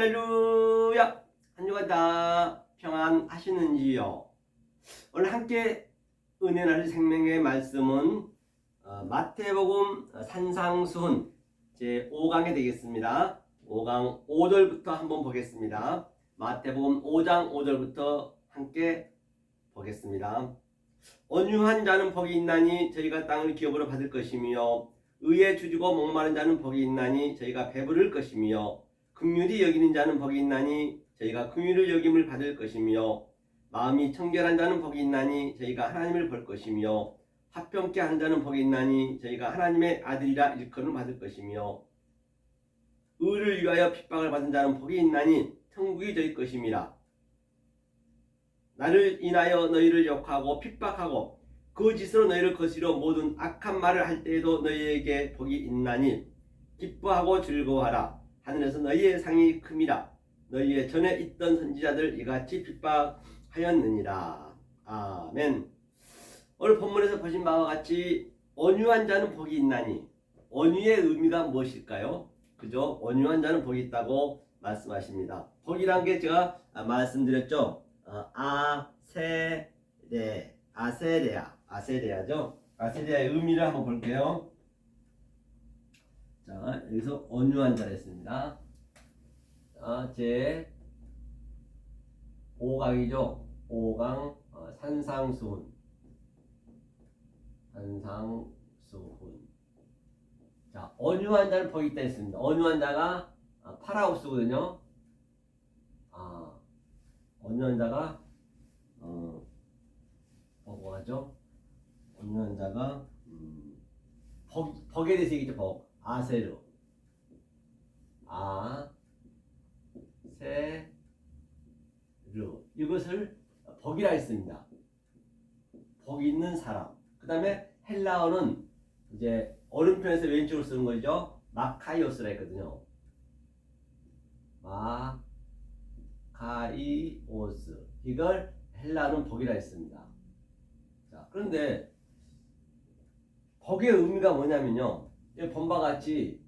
할렐루야! 한 주간 다 평안하시는지요? 오늘 함께 은혜 나실 생명의 말씀은 마태복음 산상수훈 제5강이 되겠습니다. 5강 5절부터 한번 보겠습니다. 마태복음 5장 5절부터 함께 보겠습니다. 온유한 자는 복이 있나니 저희가 땅을 기업으로 받을 것이며 의에 주지고 목마른 자는 복이 있나니 저희가 배부를 것이며 긍휼히 여기는 자는 복이 있나니 저희가 긍휼을 여김을 받을 것이며 마음이 청결한 자는 복이 있나니 저희가 하나님을 볼 것이며 화평케 하는 자는 복이 있나니 저희가 하나님의 아들이라 일컬음을 받을 것이며 의를 위하여 핍박을 받은 자는 복이 있나니 천국이 저희 것임이라. 나를 인하여 너희를 욕하고 핍박하고 거짓으로 너희를 거스려 모든 악한 말을 할 때에도 너희에게 복이 있나니 기뻐하고 즐거워하라. 하늘에서 너희의 상이 큼이라. 너희의 전에 있던 선지자들 이같이 핍박하였느니라. 아멘. 오늘 본문에서 보신 바와 같이 온유한 자는 복이 있나니, 온유의 의미가 무엇일까요? 그죠? 온유한 자는 복이 있다고 말씀하십니다. 복이란 게 제가 말씀드렸죠. 아세레아죠. 아세레아의 의미를 한번 볼게요. 자, 여기서 온유한 자를 했습니다. 자, 제 5강이죠. 5강 산상수훈. 자, 온유한 자는 복이 있다 했습니다. 온유한 자가 파라우스거든요. 온유한 자가 뭐고 하죠? 온유한 자가 복에 대해서 얘기죠. 복. 아세르. 아세르. 이것을 복이라 했습니다. 복 있는 사람. 그 다음에 헬라어는 이제 오른편에서 왼쪽으로 쓰는 거죠. 마카이오스라 했거든요. 마카이오스. 이걸 헬라어는 복이라 했습니다. 자, 그런데 복의 의미가 뭐냐면요. 본바 같이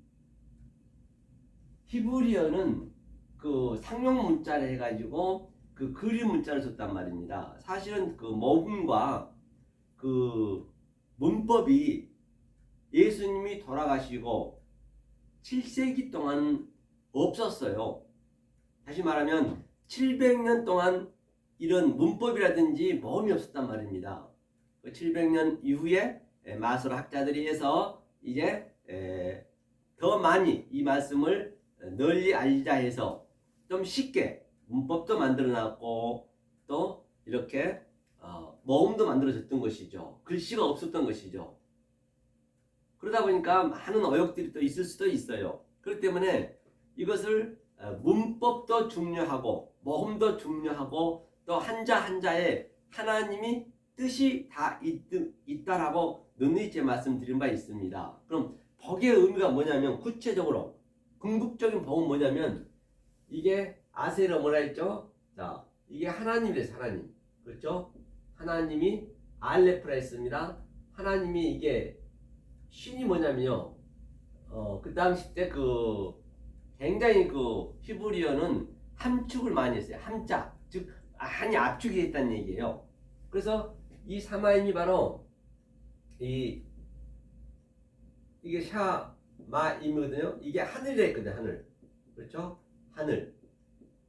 히브리어는 그 상용 문자를 해가지고 그 그림 문자를 썼단 말입니다. 사실은 그 모음과 그 문법이 예수님이 돌아가시고 7세기 동안 없었어요. 다시 말하면 700년 동안 이런 문법이라든지 모음이 없었단 말입니다. 700년 이후에 마술 학자들이 해서 이제 더 많이 이 말씀을 널리 알리자 해서 좀 쉽게 문법도 만들어놨고 또 이렇게 모음도 만들어졌던 것이죠. 글씨가 없었던 것이죠. 그러다 보니까 많은 어역들이 또 있을 수도 있어요. 그렇기 때문에 이것을 문법도 중요하고 모음도 중요하고 또 한자 한자에 하나님이 뜻이 다 있다라고 능력있게 말씀드린 바 있습니다. 그럼 복의 의미가 뭐냐면 구체적으로 궁극적인 복은 뭐냐면 이게 아세르 뭐라 했죠? 자, 이게 하나님이래서 하나님. 그렇죠? 하나님이 알레프라 했습니다. 하나님이 이게 신이 뭐냐면요. 그 당시 때 굉장히 히브리어는 함축을 많이 했어요. 함자. 즉, 한이 압축이 됐다는 얘기예요. 그래서 이 사마임이 바로 이게 샤마임이거든요. 이게 하늘이라 했거든요. 하늘. 그렇죠? 하늘.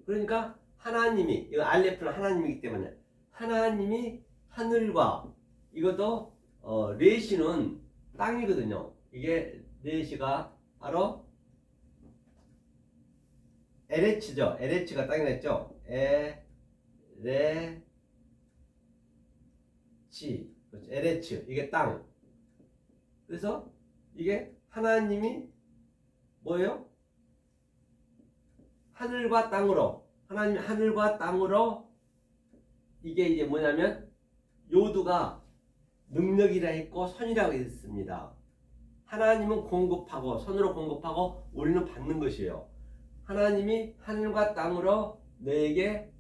그러니까 하나님이, 이거 알레프는 하나님이기 때문에 하나님이 하늘과 이것도 레시는 땅이거든요. 이게 레시가 바로 에레츠죠. 에레츠가 땅이라 했죠. 에레치. 그렇죠. 에레츠. 이게 땅. 그래서 이게 하나님이 뭐예요? 하늘과 땅으로. 하나님이 하늘과 땅으로 이게 이제 뭐냐면 요두가 능력이라 했고 선이라고 했습니다. 하나님은 공급하고 손으로 공급하고 우리는 받는 것이에요. 하나님이 하늘과 땅으로 너에게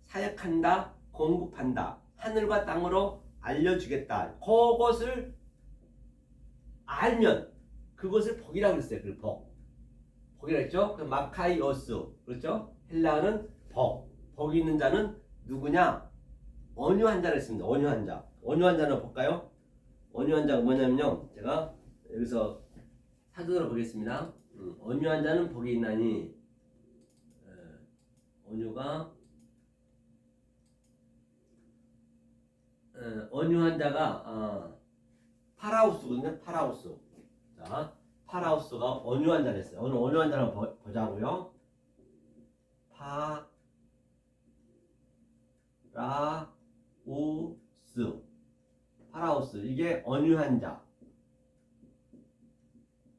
사역한다, 공급한다. 하늘과 땅으로 알려주겠다. 그것을 알면 그것을 복이라고 했어요. 그 복. 복이라 했죠. 그 마카이오스, 그렇죠? 헬라어는 복이 있는 자는 누구냐? 온유한 자를 했습니다. 온유한 자. 온유한 자는 볼까요? 온유한 자가 뭐냐면요. 제가 여기서 사전으로 보겠습니다. 온유한 자는 복이 있나니, 온유가 온유한 자가 파라우스거든요. 파라우스. 자, 파라우스가 온유한 자를 했어요. 오늘 온유한 자를 보자고요. 파라우스. 이게 온유한 자.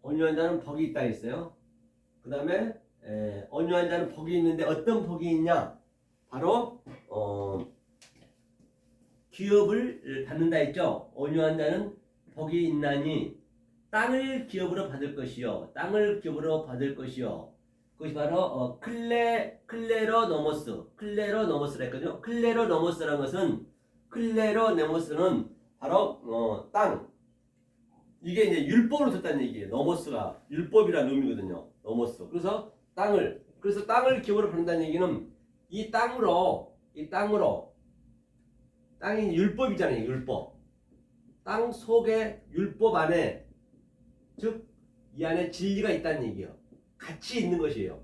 온유한 자는 복이 있다 했어요. 그 다음에 온유한 자는 복이 있는데 어떤 복이 있냐? 바로 기업을 받는다 했죠. 온유한 자는 복이 있나니 땅을 기업으로 받을 것이요. 땅을 기업으로 받을 것이요. 그것이 바로 클레로노모스라 했거든요. 클레로노모스는 바로 땅. 이게 이제 율법으로 줬다는 얘기예요. 노모스가 율법이라는 의미거든요. 노모스. 그래서 땅을 기업으로 받는다는 얘기는 이 땅으로 땅이 율법이잖아요. 율법. 땅 속에 율법 안에, 즉 이 안에 진리가 있다는 얘기예요. 같이 있는 것이에요.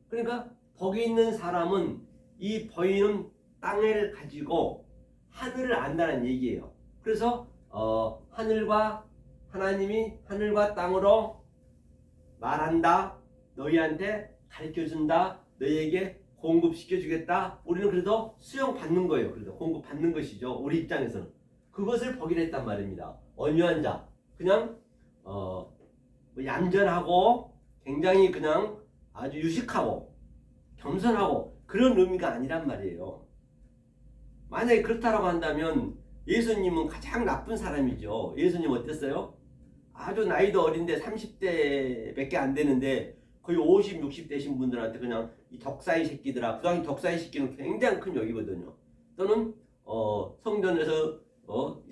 그러니까 복이 있는 사람은 이 보이는 땅을 가지고 하늘을 안다는 얘기예요. 그래서 하나님이 하늘과 땅으로 말한다. 너희한테 가르쳐준다. 너희에게 공급시켜주겠다. 우리는 그래도 수용받는 거예요. 그래도 공급받는 것이죠. 우리 입장에서는. 그것을 복이라 했단 말입니다. 온유한 자. 그냥 얌전하고 굉장히 그냥 아주 유식하고 겸손하고 그런 의미가 아니란 말이에요. 만약에 그렇다라고 한다면 예수님은 가장 나쁜 사람이죠. 예수님 어땠어요? 아주 나이도 어린데 30대밖에 안 되는데 거의 50, 60 되신 분들한테 그냥 이 덕사이 새끼들아. 그 당시 덕사이 새끼는 굉장히 큰 욕이거든요. 또는 성전에서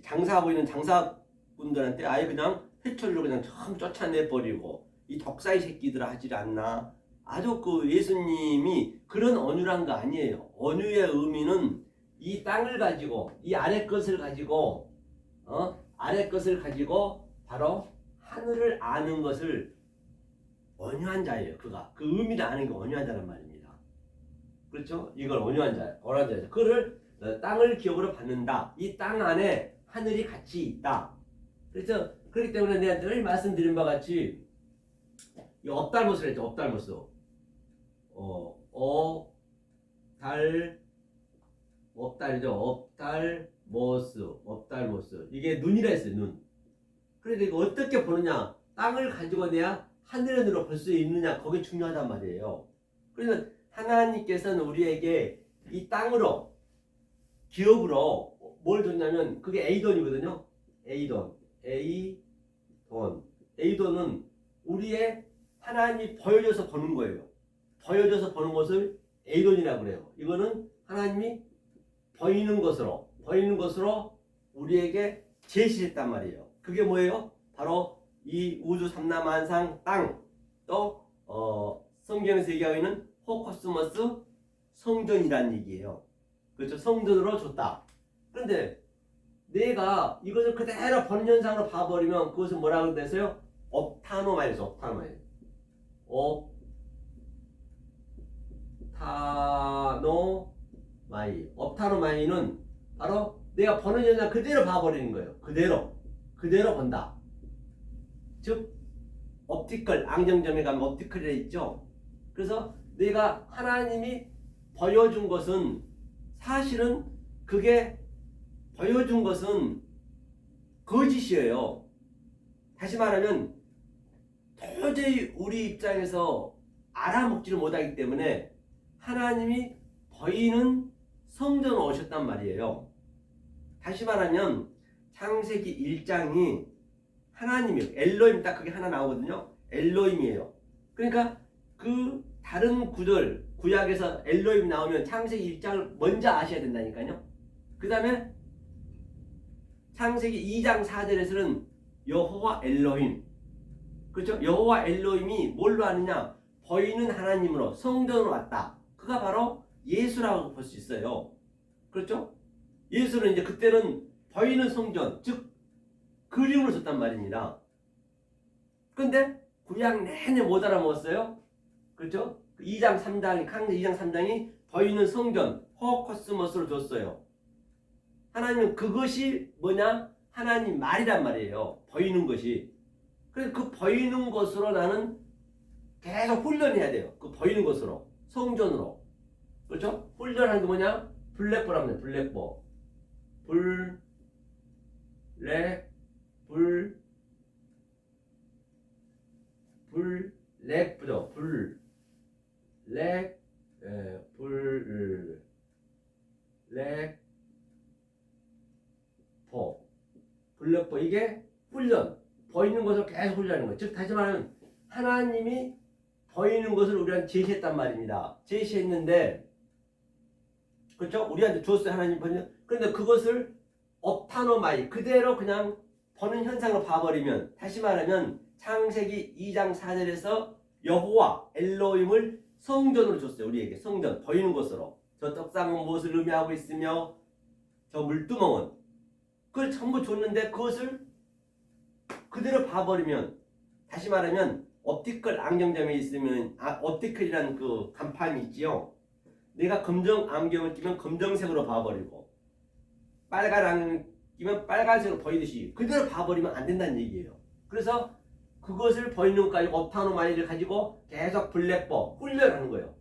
장사하고 있는 장사분들한테 아예 그냥 회초리로 그냥 참 쫓아내버리고 이 덕사이 새끼들아 하질 않나. 아주 그 예수님이 그런 온유란 거 아니에요. 온유의 의미는 이 땅을 가지고 이 아래 것을 가지고 바로 하늘을 아는 것을 온유한 자예요. 그 의미를 아는 게 온유한 자란 말입니다. 그렇죠? 이걸 온유한 자예요. 그를 땅을 기업으로 받는다. 이 땅 안에 하늘이 같이 있다. 그래서 그렇기 때문에 내가 늘 말씀드린 바와 같이 이 업달못을 했죠. 업달모스. 이게 눈이라 했어요. 눈. 그런데 이거 어떻게 보느냐? 땅을 가지고 내야 하늘으로 볼 수 있느냐? 그게 중요하단 말이에요. 그래서 하나님께서는 우리에게 이 땅으로 기업으로 뭘 줬냐면 그게 에이돈이거든요. 에이돈은 우리의 하나님이 보여줘서 보는 거예요. 보여줘서 보는 것을 에이돈이라고 그래요. 이거는 하나님이 보이는 것으로 우리에게 제시했단 말이에요. 그게 뭐예요? 바로 이 우주 삼라만상 땅, 또 성경에서 얘기하고 있는 호코스모스 성전이라는 얘기예요. 그렇죠? 성전으로 줬다. 그런데 내가 이것을 그대로 보는 현상으로 봐버리면 그것은 뭐라고 그랬어요? 옵타노마이죠. 옵타노마이는 바로 내가 보는 현상 그대로 봐버리는 거예요. 그대로 본다. 즉 옵티컬, 안경점에 가면 옵티컬이라 있죠. 그래서 내가 하나님이 보여준 것은 사실은 그게 보여준 것은 거짓이에요. 다시 말하면 도저히 우리 입장에서 알아먹지를 못하기 때문에 하나님이 보이는 성전으로 오셨단 말이에요. 다시 말하면 창세기 1장이 하나님이에요. 엘로임 딱 그게 하나 나오거든요. 엘로임이에요. 그러니까 그 다른 구약에서 엘로임 나오면 창세기 1장을 먼저 아셔야 된다니까요. 그 다음에 창세기 2장 4절에서는 여호와 엘로힘. 그렇죠? 여호와 엘로힘이 뭘로 아느냐? 보이는 하나님으로 성전으로 왔다. 그가 바로 예수라고 볼 수 있어요. 그렇죠? 예수는 이제 그때는 보이는 성전, 즉 그림으로 줬단 말입니다. 근데 구약 내내 못 알아먹었어요. 그렇죠? 2장 3장이 강세 2장 3장이 보이는 성전 호코스모스를 줬어요. 하나님은 그것이 뭐냐? 하나님 말이란 말이에요. 보이는 것이. 그래서 그 보이는 것으로 나는 계속 훈련해야 돼요. 그 보이는 것으로 성전으로. 그렇죠? 훈련하는 게 뭐냐? 블랙볼 하면 돼. 블랙볼. 블랙보죠. 블랙보 이게 훈련. 보이는 것을 계속 훈련하는 거예요. 즉 다시 말하면 하나님이 보이는 것을 우리한테 제시했단 말입니다. 제시했는데 그렇죠? 우리한테 줬어요. 하나님 보이는. 그런데 그것을 업타노마이 그대로 그냥 보는 현상을 봐버리면 다시 말하면 창세기 2장 4절에서 여호와 엘로힘을 성전으로 줬어요. 우리에게 성전 보이는 것으로. 저 떡상은 무엇을 의미하고 있으며 저 물두멍은 그걸 전부 줬는데 그것을 그대로 봐버리면 다시 말하면 옵티컬 안경점에 있으면 옵티컬이라는 그 간판이 있지요. 내가 검정 안경을 끼면 검정색으로 봐버리고 빨간 안경을 끼면 빨간색으로 보이듯이 그대로 봐버리면 안 된다는 얘기예요. 그래서 그것을 보이는 것까지 옵타노마이를 가지고 계속 블랙보 훈련하는 거예요.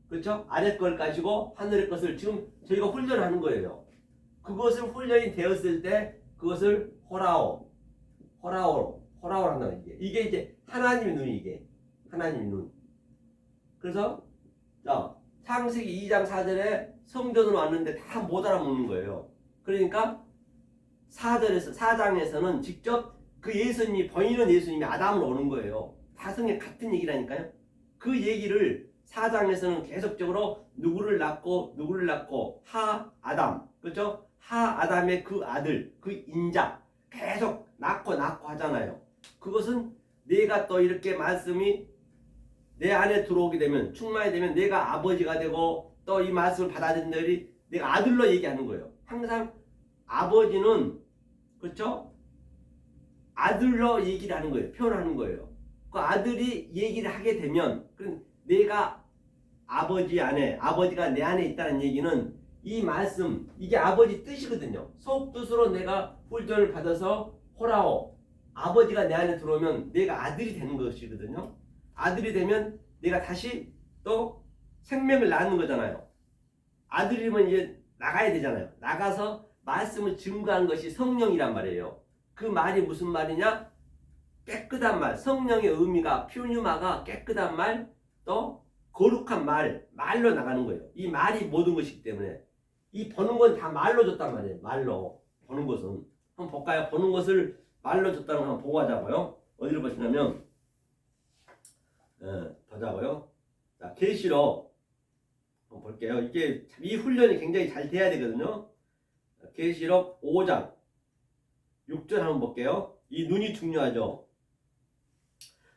그렇죠? 아래 걸 가지고 하늘의 것을 지금 저희가 훈련하는 거예요. 그것을 훈련이 되었을 때 그것을 호라오로 한다는 얘기예요. 이게 이제 하나님의 눈이 이게 하나님의 눈. 그래서 자 창세기 2장 4절에 성전으로 왔는데 다 못 알아먹는 거예요. 그러니까 4장에서는 직접 그 예수님이 보이는 예수님이 아담으로 오는 거예요. 다성에 같은 얘기라니까요. 그 얘기를 4장에서는 계속적으로 누구를 낳고 하아담 그렇죠? 하아담의 그 아들 그 인자 계속 낳고 하잖아요. 그것은 내가 또 이렇게 말씀이 내 안에 들어오게 되면 충만이 되면 내가 아버지가 되고 또 이 말씀을 받아들인 들이 내가 아들로 얘기하는 거예요. 항상 아버지는 그렇죠? 아들로 얘기를 하는 거예요. 표현하는 거예요. 그 아들이 얘기를 하게 되면 내가 아버지 안에 아버지가 내 안에 있다는 얘기는 이 말씀 이게 아버지 뜻이거든요. 속뜻으로 내가 훈련을 받아서 호라오 아버지가 내 안에 들어오면 내가 아들이 되는 것이거든요. 아들이 되면 내가 다시 또 생명을 낳는 거잖아요. 아들이면 이제 나가야 되잖아요. 나가서 말씀을 증거하는 것이 성령이란 말이에요. 그 말이 무슨 말이냐? 깨끗한 말. 성령의 의미가 퓨뉴마가 깨끗한 말, 또 거룩한 말로 나가는 거예요. 이 말이 모든 것이기 때문에 이 보는 건 다 말로 줬단 말이에요. 말로 보는 것은 한번 볼까요? 보는 것을 말로 줬다는 거 한번 보고 하자고요. 어디를 보시냐면 보자고요. 자, 계시록 한번 볼게요. 이게 이 훈련이 굉장히 잘 돼야 되거든요. 계시록 5장 6절 한번 볼게요. 이 눈이 중요하죠.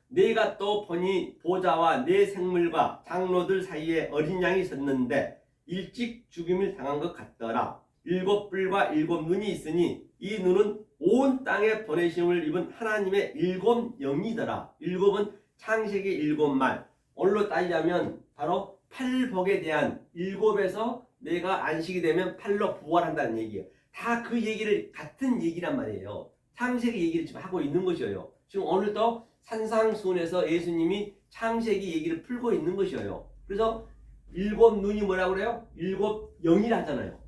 내가 또 보니 보좌와 내 생물과 장로들 사이에 어린 양이 섰는데 일찍 죽임을 당한 것 같더라. 7뿔과 7눈이 있으니 이 눈은 온 땅에 보내심을 입은 하나님의 7영이더라. 7은 창세기 7말. 오늘로 따지자면 바로 팔복에 대한 7에서 내가 안식이 되면 팔로 부활한다는 얘기예요. 다 그 얘기를 같은 얘기란 말이에요. 창세기 얘기를 지금 하고 있는 것이에요. 지금 오늘도 산상수훈에서 예수님이 창세기 얘기를 풀고 있는 것이에요. 그래서 7눈이 뭐라고 그래요? 7영이라 하잖아요.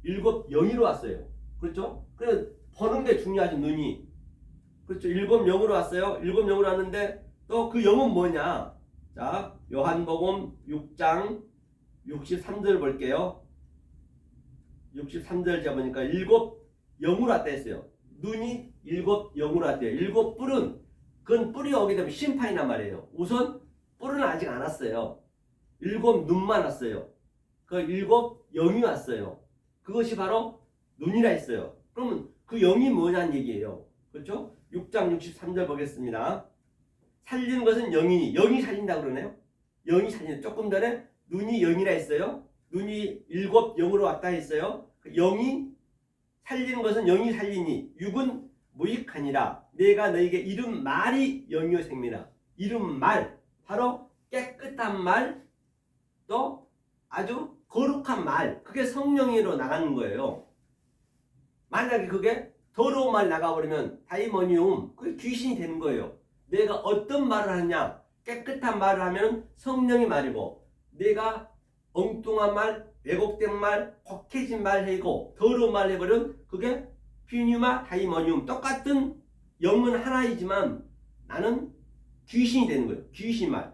7영이로 왔어요. 그렇죠? 그래서 보는 게 중요하죠. 눈이. 그렇죠? 7영으로 왔어요. 7영으로 왔는데 또 그 영은 뭐냐? 자, 요한복음 6장 63절 볼게요. 63절 잡으니까 7영으로 왔다 했어요. 눈이 7영으로 왔대요. 7뿔은 그건 뿔이 오게 되면 심판이란 말이에요. 우선 뿔은 아직 안 왔어요. 7눈만 왔어요. 그 7영이 왔어요. 그것이 바로 눈이라 했어요. 그러면 그 영이 뭐냐는 얘기예요. 그렇죠? 6장 63절 보겠습니다. 살리는 것은 영이니 영이 살린다 그러네요. 영이 살리는. 조금 전에 눈이 영이라 했어요. 눈이 7 영으로 왔다 했어요. 영이 살리는 것은 영이 살리니 육은 무익하니라. 내가 너에게 이른 말이 영이요 생명이라. 이른 말, 바로 깨끗한 말, 또 아주 거룩한 말, 그게 성령으로 나가는 거예요. 만약에 그게 더러운 말 나가버리면 다이모니움, 그게 귀신이 되는 거예요. 내가 어떤 말을 하느냐, 깨끗한 말을 하면 성령의 말이고, 내가 엉뚱한 말, 왜곡된 말, 혹해진 말 해고 더러운 말 해버리면 그게 피뉴마 다이모니움, 똑같은 영은 하나이지만 나는 귀신이 되는 거예요. 귀신 말.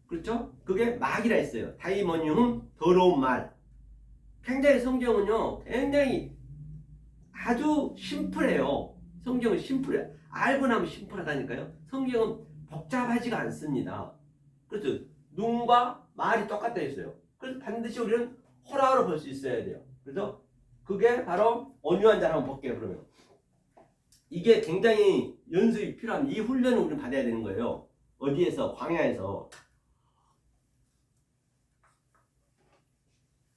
그렇죠? 그게 막이라 했어요. 다이모니움, 더러운 말. 굉장히 성경은요, 굉장히 아주 심플해요. 성경은 심플해요. 알고 나면 심플하다니까요. 성경은 복잡하지가 않습니다. 그렇죠? 눈과 말이 똑같다 했어요. 그래서 반드시 우리는 호라로 볼 수 있어야 돼요. 그래서 그게 바로 온유한 자를 한번 볼게요. 그러면 이게 굉장히 연습이 필요한, 이 훈련을 우리는 받아야 되는 거예요. 어디에서? 광야에서.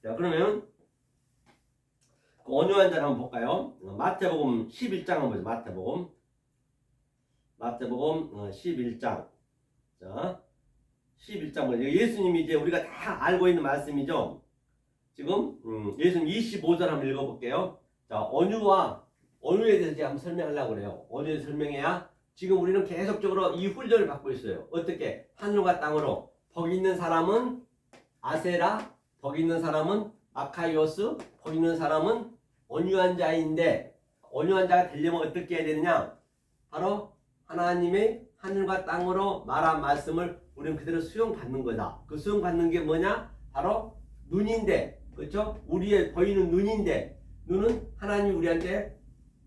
자, 그러면 그 온유한 자를 한번 볼까요? 마태복음 11장 한번 보죠. 마태복음 11장. 자, 11장 보죠. 예수님이 이제 우리가 다 알고 있는 말씀이죠. 지금 예수님 25절 한번 읽어볼게요. 자, 온유에 대해서 한번 설명하려고 그래요. 온유에 설명해야 지금 우리는 계속적으로 이 훈련을 받고 있어요. 어떻게? 하늘과 땅으로. 복 있는 사람은 아세라, 복 있는 사람은 마카이오스, 복 있는 사람은 온유한 자인데, 온유한 자가 되려면 어떻게 해야 되느냐? 바로 하나님의 하늘과 땅으로 말한 말씀을 우리는 그대로 수용받는 거다. 그 수용받는 게 뭐냐? 바로 눈인데, 그렇죠? 우리의 보이는 눈인데, 눈은 하나님이 우리한테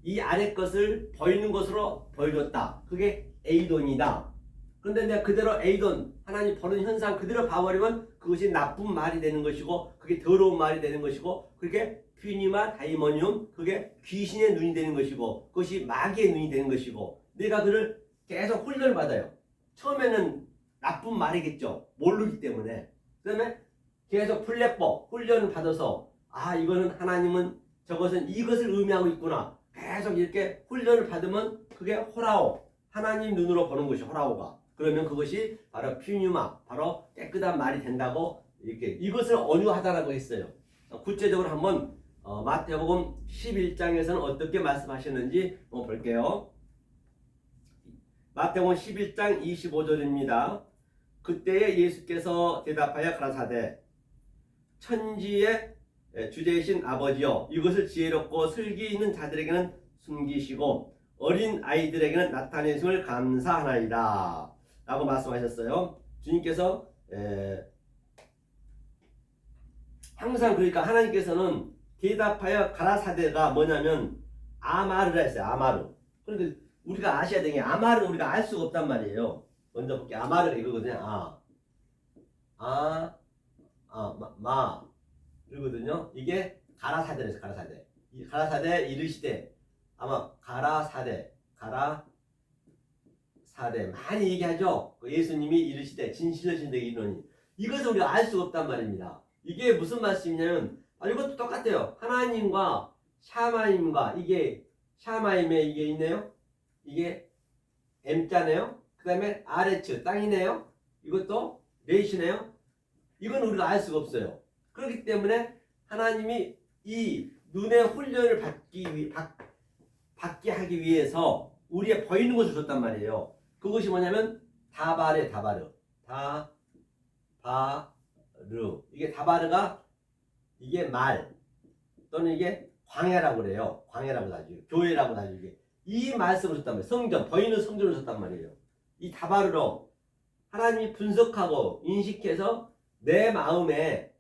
이 아래 것을 보이는 것으로 보여줬다. 그게 에이돈이다. 그런데 내가 그대로 에이돈, 하나님 보는 현상 그대로 봐버리면 그것이 나쁜 말이 되는 것이고, 그게 더러운 말이 되는 것이고, 그게 퓨니마 다이모니움, 그게 귀신의 눈이 되는 것이고, 그것이 마귀의 눈이 되는 것이고, 내가 그를 계속 훈련을 받아요. 처음에는 나쁜 말이겠죠. 모르기 때문에. 그 다음에 계속 플랫법 훈련을 받아서, 아, 이거는 하나님은 저것은 이것을 의미하고 있구나. 계속 이렇게 훈련을 받으면 그게 호라오, 하나님 눈으로 보는 것이 호라오가. 그러면 그것이 바로 퓨뉴마, 바로 깨끗한 말이 된다고, 이렇게 이것을 온유하다라고 했어요. 구체적으로 한번 마태복음 11장에서는 어떻게 말씀하셨는지 한번 볼게요. 마태복음 11장 25절입니다. 그때에 예수께서 대답하여 가라사대, 천지의 주제이신 아버지여, 이것을 지혜롭고 슬기 있는 자들에게는 숨기시고 어린 아이들에게는 나타내심을 감사하나이다 라고 말씀하셨어요. 주님께서 항상, 그러니까 하나님께서는 대답하여 가라사대가 뭐냐면 아마르라 했어요. 아마르. 그런데 우리가 아셔야 되는 게, 아마르는 우리가 알 수가 없단 말이에요. 먼저 볼게요. 아마르가 이거거든요. 마 이거거든요. 이게 가라사대에서 가라사대. 이 가라사대 이르시되, 아마 가라사대 많이 얘기하죠. 예수님이 이르시되 진실하신 데에 이르노니, 이것을 우리가 알 수가 없단 말입니다. 이게 무슨 말씀이냐면, 이것도 똑같아요. 하나님과 샤마임과, 이게 샤마임에 이게 있네요. 이게 M자네요. 그 다음에 아레츠 땅이네요. 이것도 레이시네요. 이건 우리가 알 수가 없어요. 그렇기 때문에 하나님이 이 눈의 훈련을 받게 하기 위해서 우리의 보이는 것을 줬단 말이에요. 그것이 뭐냐면 다바르. 이게 다바르가, 이게 말 또는 이게 광야라고 그래요. 광야라고 나중에 교회라고 나중에 이 말씀을 줬단 말이에요. 성전, 보이는 성전을 줬단 말이에요. 이 다바르로 하나님이 분석하고 인식해서 내 마음에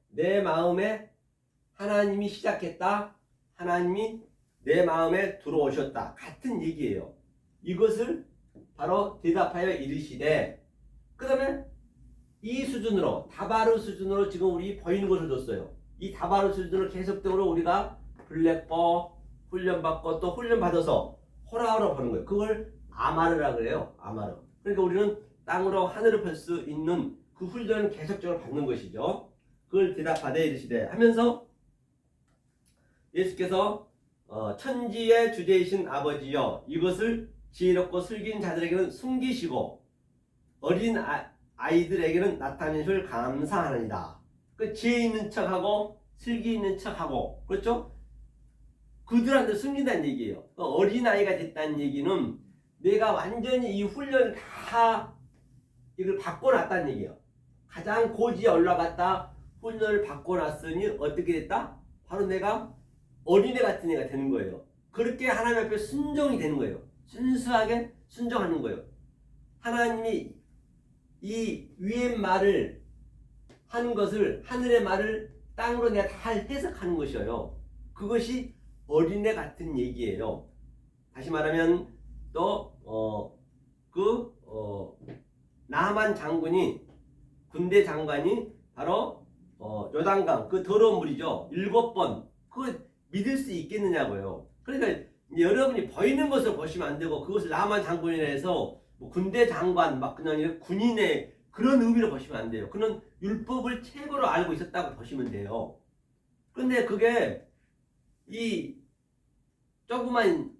하나님이 시작했다, 하나님이 내 마음에 들어오셨다, 같은 얘기예요. 이것을 바로 대답하여 이르시되, 그 다음에 이 수준으로, 다바르 수준으로 지금 우리 보이는 것을 줬어요. 이 다바르 수준으로 계속적으로 우리가 블랙법 훈련받고 또 훈련받아서 호라로 보는 거예요. 그걸 아마르라고 그래요. 아마르. 그러니까 우리는 땅으로 하늘을 볼 수 있는 그 훈련을 계속적으로 받는 것이죠. 그걸 대답하되 이르시되 하면서 예수께서 천지의 주제이신 아버지여 이것을 지혜롭고 슬긴 자들에게는 숨기시고 어린 아이들에게는 나타내실 감사하느니라. 그 지혜 있는 척하고 슬기 있는 척하고 그렇죠? 그들한테 숨긴다는 얘기예요. 어린아이가 됐다는 얘기는 내가 완전히 이 훈련을 다 이걸 받고 났다는 얘기예요. 가장 고지에 올라갔다 훈련을 받고 났으니 어떻게 됐다? 바로 내가 어린애 같은 애가 되는 거예요. 그렇게 하나님 앞에 순종이 되는 거예요. 순수하게 순종하는 거예요. 하나님이 이 위의 말을 하는 것을 하늘의 말을 땅으로 내가 다 해석하는 것이에요. 그것이 어린애 같은 얘기예요. 다시 말하면 또 나하만 장군이 군대 장관이 바로 요단강 그 더러운 물이죠. 7번 그거 믿을 수 있겠느냐고요. 그러니까 여러분이 보이는 것을 보시면 안 되고 그것을 나하만 장군이라 해서 뭐 군대 장관 막 그냥 군인의 그런 의미로 보시면 안 돼요. 그는 율법을 최고로 알고 있었다고 보시면 돼요. 그런데 그게 이 조그만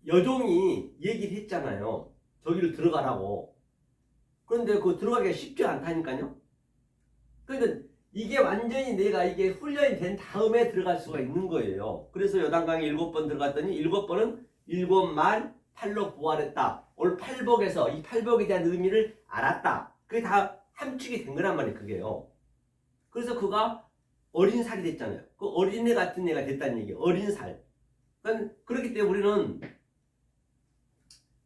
여종이 얘기를 했잖아요. 저기를 들어가라고. 그런데 그 들어가기가 쉽지 않다니까요. 그러니까 이게 완전히 내가 이게 훈련이 된 다음에 들어갈 수가 있는 거예요. 그래서 요단강에 7번 들어갔더니 7번은 7말 8로 부활했다. 올 팔복에서 이 팔복에 대한 의미를 알았다. 그게 다 함축이 된 거란 말이에요. 그게요. 그래서 그가 어린 살이 됐잖아요. 그 어린애 같은 애가 됐다는 얘기예요. 어린 살. 그러니까 그렇기 때문에 우리는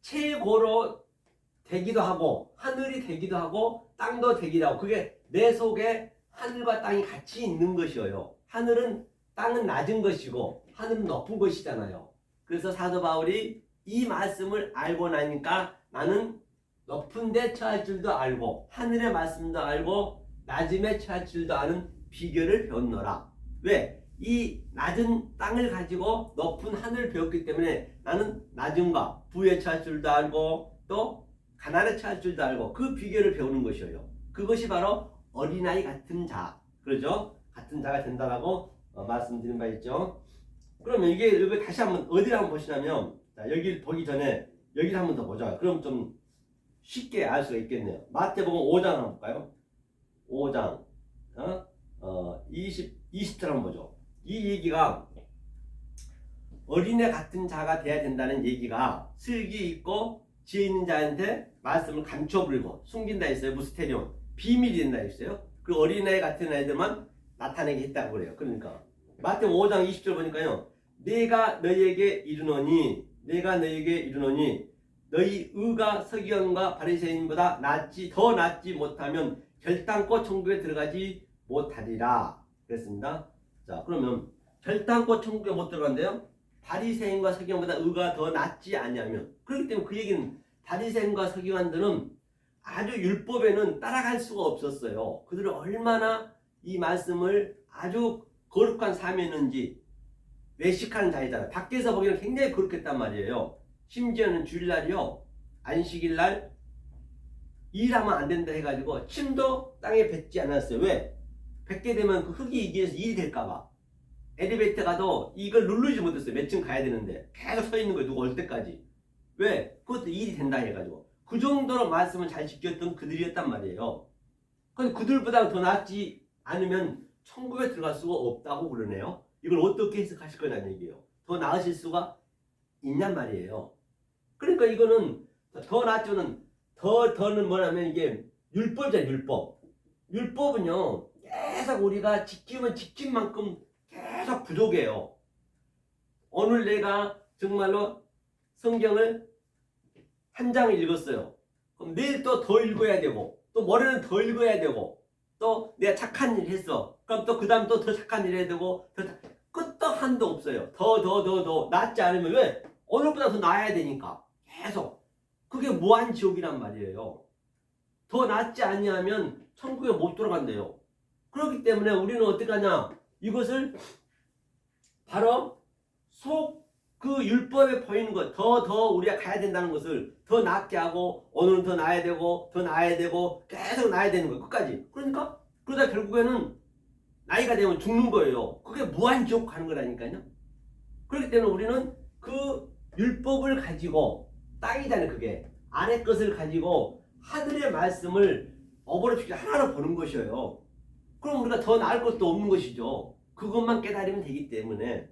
최고로 되기도 하고 하늘이 되기도 하고 땅도 되기도 하고 그게 내 속에 하늘과 땅이 같이 있는 것이에요. 하늘은 땅은 낮은 것이고 하늘은 높은 것이잖아요. 그래서 사도 바울이 이 말씀을 알고 나니까 나는 높은 데 처할 줄도 알고 하늘의 말씀도 알고 낮음에 처할 줄도 아는 비결을 배웠노라. 왜? 이 낮은 땅을 가지고 높은 하늘을 배웠기 때문에 나는 낮음과 부에 처할 줄도 알고 또 가난에 처할 줄도 알고 그 비결을 배우는 것이에요. 그것이 바로 어린아이 같은 자, 그러죠? 같은 자가 된다라고 말씀드린 바 있죠. 그러면 이걸 다시 한번 어디를 한번 보시냐면 자, 여기를 보기 전에 여기를 한번 더 보자. 그럼 좀 쉽게 알 수가 있겠네요. 마태복음 5장 한번 볼까요? 5장 20절 한번 보죠. 이 얘기가 어린애 같은 자가 돼야 된다는 얘기가 슬기 있고 지혜 있는 자한테 말씀을 감춰버리고 숨긴다 했어요. 무스테리온 비밀이 된다 했어요. 그 어린애 같은 아이들만 나타내게 했다고 그래요. 그러니까 마태복음 5장 20절 보니까요. 내가 너희에게 이르노니 너희 의가 서기관과 바리새인보다 더 낫지 못하면 결단코 천국에 들어가지 못하리라 그랬습니다. 자, 그러면 결단코 천국에 못 들어간대요. 바리새인과 서기관보다 의가 더 낫지 않냐면 그렇기 때문에 그 얘기는 바리새인과 서기관들은 아주 율법에는 따라갈 수가 없었어요. 그들은 얼마나 이 말씀을 아주 거룩한 삶이었는지 외식하는 자이잖아요. 밖에서 보기에는 굉장히 거룩했단 말이에요. 심지어는 주일날이요 안식일날 일하면 안 된다 해가지고 침도 땅에 뱉지 않았어요. 왜? 뱉게 되면 그 흙이 이기에서 일이 될까봐. 엘리베이터 가도 이걸 누르지 못했어요. 몇 층 가야 되는데 계속 서 있는 거예요. 누가 올 때까지. 왜? 그것도 일이 된다 해가지고 그 정도로 말씀을 잘 지켰던 그들이었단 말이에요. 근데 그들보다 더 낫지 않으면 천국에 들어갈 수가 없다고 그러네요. 이걸 어떻게 해석하실 거냐는 얘기예요. 더 나으실 수가 있냔 말이에요. 그러니까 이거는 더 낫지는 더는 뭐냐면 이게 율법이잖아요. 율법은요 계속 우리가 지키면 지킨 만큼 계속 부족해요. 오늘 내가 정말로 성경을 한 장을 읽었어요. 그럼 내일 또 더 읽어야 되고 또 모레는 더 읽어야 되고 또 내가 착한 일 했어. 그럼 또 그 다음 또 더 착한 일 해야 되고 끝도 한도 없어요. 더 낫지 않으면 왜? 오늘보다 더 나아야 되니까 계속 그게 무한지옥이란 말이에요. 더 낫지 않냐면 천국에 못 들어간대요. 그렇기 때문에 우리는 어떻게 하냐 이것을 바로 그 율법에 보이는 것, 더 우리가 가야 된다는 것을 더 낫게 하고, 오늘은 더 나아야 되고, 더 나아야 되고, 계속 나아야 되는 거예요. 끝까지. 그러니까, 그러다 결국에는 나이가 되면 죽는 거예요. 그게 무한지옥 가는 거라니까요. 그렇기 때문에 우리는 그 율법을 가지고, 땅이잖아요, 그게. 안의 것을 가지고 하늘의 말씀을 어버럽지 하나로 보는 것이에요. 그럼 우리가 더 나을 것도 없는 것이죠. 그것만 깨달으면 되기 때문에.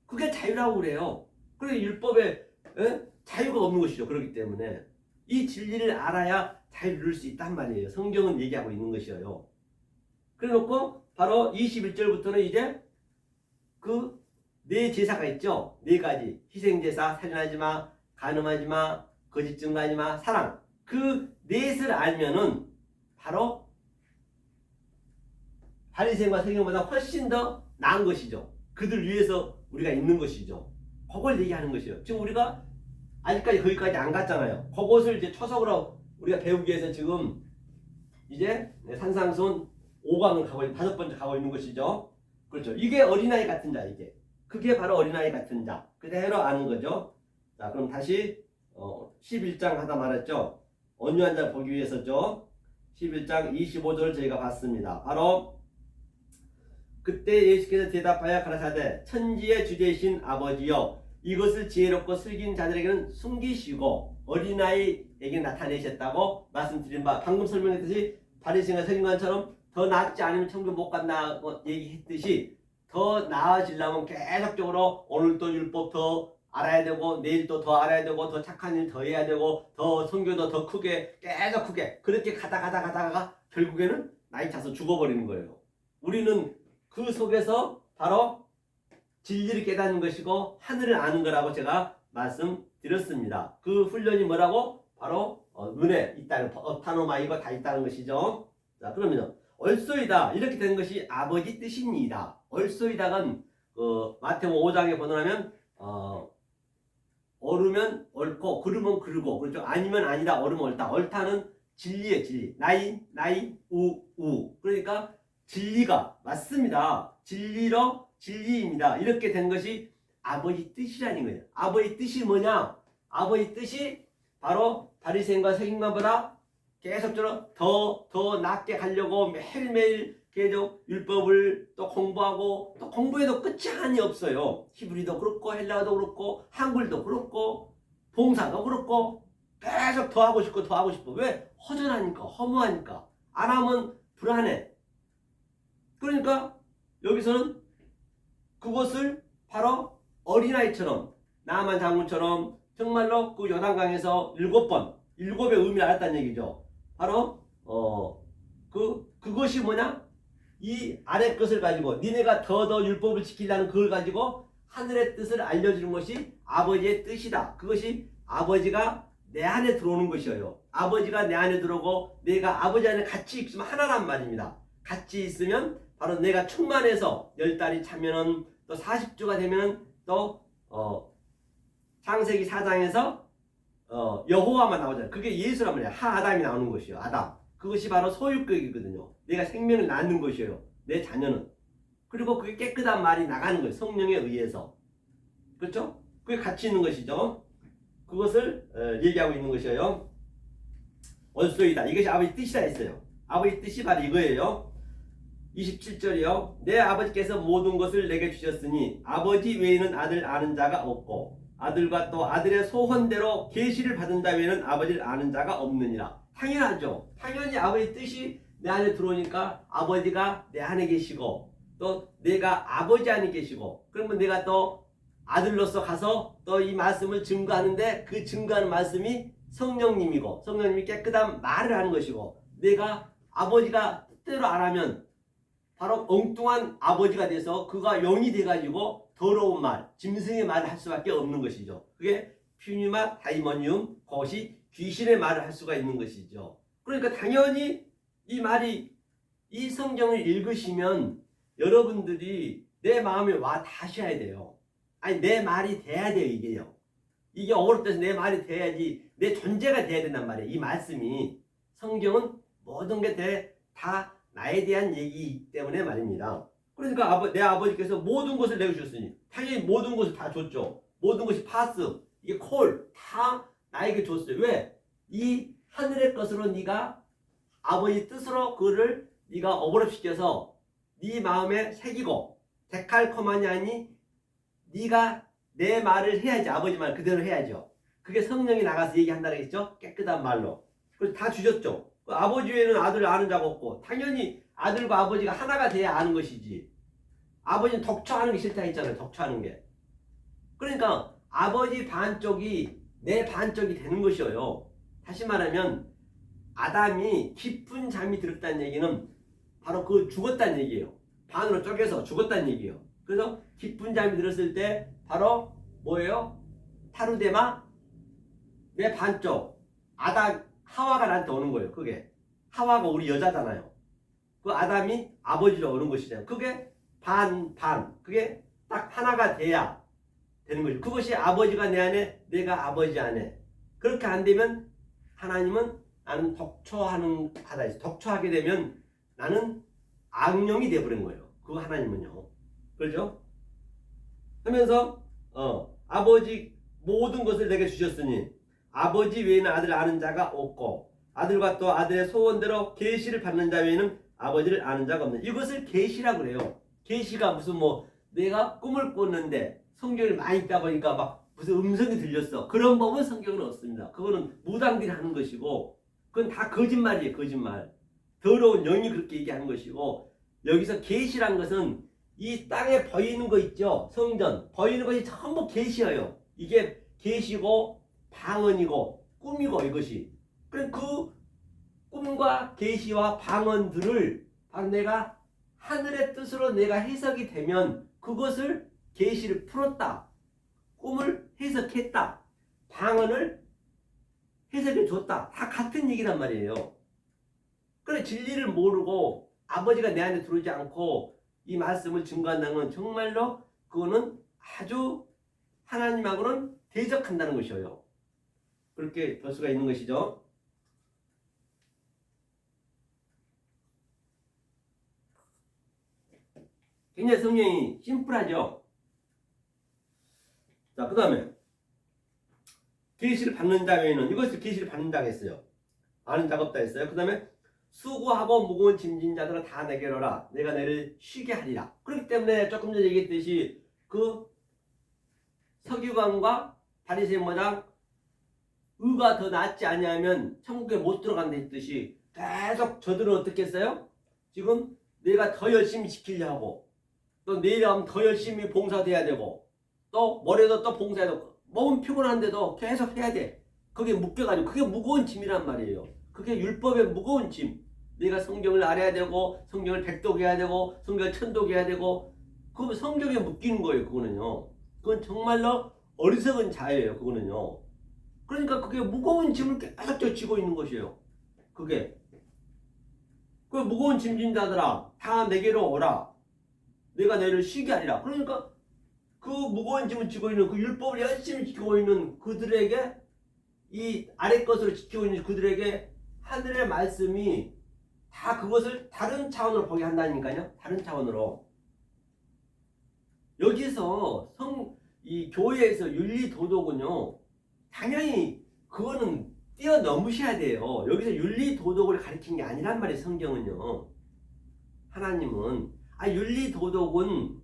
그게 자유라고 그래요. 그래 율법에 자유가 없는 것이죠. 그렇기 때문에 이 진리를 알아야 자유를 누릴 수 있단 말이에요. 성경은 얘기하고 있는 것이에요. 그래 놓고 바로 21절부터는 이제 그 네 제사가 있죠. 네 가지. 희생제사, 살인하지 마, 간음하지 마, 거짓 증거하지 마, 사랑. 그 넷을 알면은 바로 바리새인과 서기관보다 훨씬 더 나은 것이죠. 그들 위해서 우리가 있는 것이죠. 그걸 얘기하는 것이에요. 지금 우리가 아직까지 거기까지 안 갔잖아요. 그것을 이제 초석으로 우리가 배우기 위해서 지금 이제 산상순 5강을 가고 5번째 가고 있는 것이죠. 그렇죠. 이게 어린아이 같은 자, 이게. 그게 바로 어린아이 같은 자. 그대로 아는 거죠. 자, 그럼 다시 11장 하다 말했죠. 온유한 자 보기 위해서죠. 11장 25절 저희가 봤습니다. 바로 그때 예수께서 대답하여 가라사대 천지의 주제이신 아버지여 이것을 지혜롭고 슬긴 자들에게는 숨기시고 어린아이에게 나타내셨다고 말씀드린 바 방금 설명했듯이 바리새인과 서기관처럼 더 나았지 않으면 천국 못 간다고 얘기했듯이 더 나아지려면 계속적으로 오늘 또 율법 더 알아야 되고 내일 또 더 알아야 되고 더 착한 일 더 해야 되고 더 선교도 더 크게 계속 크게 그렇게 가다가 결국에는 나이 차서 죽어버리는 거예요. 우리는 그 속에서 바로 진리를 깨닫는 것이고 하늘을 아는 거라고 제가 말씀드렸습니다. 그 훈련이 뭐라고? 바로 눈에 있다는 타노마이가 다 있다는 것이죠. 자, 그러면 얼쏘이다 이렇게 된 것이 아버지 뜻입니다. 얼쏘이다는 마태복음 5장에 보면 옳으면 옳고 그르면 그르고 그렇죠. 아니면 아니다 옳으면 옳다. 옳다는 진리의 진리. 나이 우 그러니까 진리가 맞습니다. 진리로 진리입니다. 이렇게 된 것이 아버지 뜻이라는 거예요. 아버지 뜻이 뭐냐? 아버지 뜻이 바로 바리새인과 서기관보다 계속적으로 더 낮게 가려고 매일매일 계속 율법을 또 공부하고 또 공부해도 끝이 한이 없어요. 히브리도 그렇고 헬라어도 그렇고 한글도 그렇고 봉사도 그렇고 계속 더 하고 싶고 왜? 허전하니까 허무하니까 안 하면 불안해. 그러니까 여기서는 그것을 바로 어린아이처럼 나만 장군처럼 정말로 그 요단강에서 7번 7의 의미를 알았다는 얘기죠. 바로 그것이 뭐냐? 이 아래 것을 가지고 니네가 더 율법을 지키려는 그걸 가지고 하늘의 뜻을 알려주는 것이 아버지의 뜻이다. 그것이 아버지가 내 안에 들어오는 것이에요. 아버지가 내 안에 들어오고 내가 아버지 안에 같이 있으면 하나란 말입니다. 같이 있으면 바로 내가 충만해서 10달이 차면은 또 40주가 되면 또 창세기 4장에서 여호와만 나오잖아요. 그게 예수란 말이에요. 하아담이 나오는 것이요. 아담. 그것이 바로 소유격이거든요. 내가 생명을 낳는 것이에요. 내 자녀는. 그리고 그게 깨끗한 말이 나가는 거예요. 성령에 의해서. 그렇죠? 그게 같이 있는 것이죠. 그것을 얘기하고 있는 것이에요. 얼쏘이다. 이것이 아버지 뜻이다 했어요. 아버지 뜻이 바로 이거예요. 27절이요. 내 아버지께서 모든 것을 내게 주셨으니 아버지 외에는 아들 아는 자가 없고 아들과 또 아들의 소원대로 계시를 받은 자 외에는 아버지를 아는 자가 없느니라. 당연하죠. 당연히 아버지 뜻이 내 안에 들어오니까 아버지가 내 안에 계시고 또 내가 아버지 안에 계시고 그러면 내가 또 아들로서 가서 또 이 말씀을 증거하는데 그 증거하는 말씀이 성령님이고 성령님이 깨끗한 말을 하는 것이고 내가 아버지가 뜻대로 안 하면 바로 엉뚱한 아버지가 돼서 그가 영이 돼가지고 더러운 말, 짐승의 말을 할 수밖에 없는 것이죠. 그게 퓨니마 다이모니움, 그것이 귀신의 말을 할 수가 있는 것이죠. 그러니까 당연히 이 말이 이 성경을 읽으시면 여러분들이 내 마음에 와 닿으셔야 돼요. 아니 내 말이 돼야 돼요. 이게요. 이게 어렵다해서 내 말이 돼야지 내 존재가 돼야 된단 말이에요. 이 말씀이 성경은 모든 게 다 나에 대한 얘기이기 때문에 말입니다. 그러니까 내 아버지께서 모든 것을 내가 주셨으니 당연히 모든 것을 다 줬죠. 모든 것이 파스, 이게 콜 다 나에게 줬어요. 왜? 이 하늘의 것으로 네가 아버지 뜻으로 그를 네가 어버럽시켜서 네 마음에 새기고 데칼코마니 아니 네가 내 말을 해야지. 아버지 말 그대로 해야죠. 그게 성령이 나가서 얘기한다는 했죠. 깨끗한 말로. 그래서 다 주셨죠. 아버지 외에는 아들을 아는 자가 없고 당연히 아들과 아버지가 하나가 돼야 아는 것이지. 아버지는 독처하는 게 싫다 했잖아요. 독처하는 게. 그러니까 아버지 반쪽이 내 반쪽이 되는 것이에요. 다시 말하면 아담이 깊은 잠이 들었다는 얘기는 바로 그 죽었다는 얘기예요. 반으로 쪼개서 죽었다는 얘기예요. 그래서 깊은 잠이 들었을 때 바로 뭐예요? 타르데마 내 반쪽 하와가 나한테 오는 거예요. 그게 하와가 우리 여자잖아요. 그 아담이 아버지로 오는 것이잖아요. 그게 반 그게 딱 하나가 돼야 되는 거죠. 그것이 아버지가 내 안에 내가 아버지 안에. 그렇게 안 되면 하나님은 나는 독처하게 되면 나는 악령이 되어버린 거예요. 그 하나님은요. 그렇죠? 하면서 아버지 모든 것을 내게 주셨으니 아버지 외에는 아들을 아는 자가 없고 아들과 또 아들의 소원대로 계시를 받는 자 외에는 아버지를 아는 자가 없는. 이것을 계시라고 그래요. 계시가 무슨 내가 꿈을 꿨는데 성경을 많이 읽다 보니까 막 무슨 음성이 들렸어. 그런 법은 성경은 없습니다. 그거는 무당들이 하는 것이고 그건 다 거짓말이에요. 거짓말. 더러운 영이 그렇게 얘기하는 것이고 여기서 계시란 것은 이 땅에 보이는 거 있죠. 성전 보이는 것이 전부 계시예요. 이게 계시고 방언이고 꿈이고 이것이. 그래 그 꿈과 계시와 방언들을 바로 내가 하늘의 뜻으로 내가 해석이 되면 그것을 계시를 풀었다. 꿈을 해석했다. 방언을 해석해 줬다. 다 같은 얘기란 말이에요. 그래 진리를 모르고 아버지가 내 안에 들어오지 않고 이 말씀을 증거한다는 건 정말로 그거는 아주 하나님하고는 대적한다는 것이에요. 그렇게 볼 수가 있는 것이죠. 굉장히 성경이 심플하죠. 자, 그 다음에 계시를 받는 자 외에는 이것을 계시를 받는 자가 했어요. 아는 자가 없다 했어요. 그 다음에 수고하고 무거운 짐진 자들은 다 내게로 오라. 내가 너를 쉬게 하리라. 그렇기 때문에 조금 전에 얘기했듯이 그 서기관과 바리새인 모장 의가 더 낫지 아니하면 천국에 못 들어간다 했듯이 계속 저들은 어떻게 했어요? 지금 내가 더 열심히 지키려 하고 또 내일 하면 더 열심히 봉사돼야 되고 또 모레도 또 봉사해야 되고 몸은 피곤한데도 계속 해야 돼. 그게 묶여가지고 그게 무거운 짐이란 말이에요. 그게 율법의 무거운 짐. 내가 성경을 알아야 되고 성경을 백독해야 되고 성경을 천독해야 되고 그 성경에 묶이는 거예요. 그거는요. 그건 정말로 어리석은 자예요. 그거는요. 그러니까 그게 무거운 짐을 계속 쥐고 있는 것이에요. 그게 그 무거운 짐진 자들아 다 내게로 오라. 내가 너희를 쉬게 하리라. 그러니까 그 무거운 짐을 지고 있는 그 율법을 열심히 지키고 있는 그들에게 이 아래 것으로 지키고 있는 그들에게 하늘의 말씀이 다 그것을 다른 차원으로 보게 한다니까요. 다른 차원으로. 여기서 이 교회에서 윤리 도덕은요. 당연히 그거는 뛰어넘으셔야 돼요. 여기서 윤리 도덕을 가르친 게 아니란 말이에요. 성경은요. 하나님은 윤리 도덕은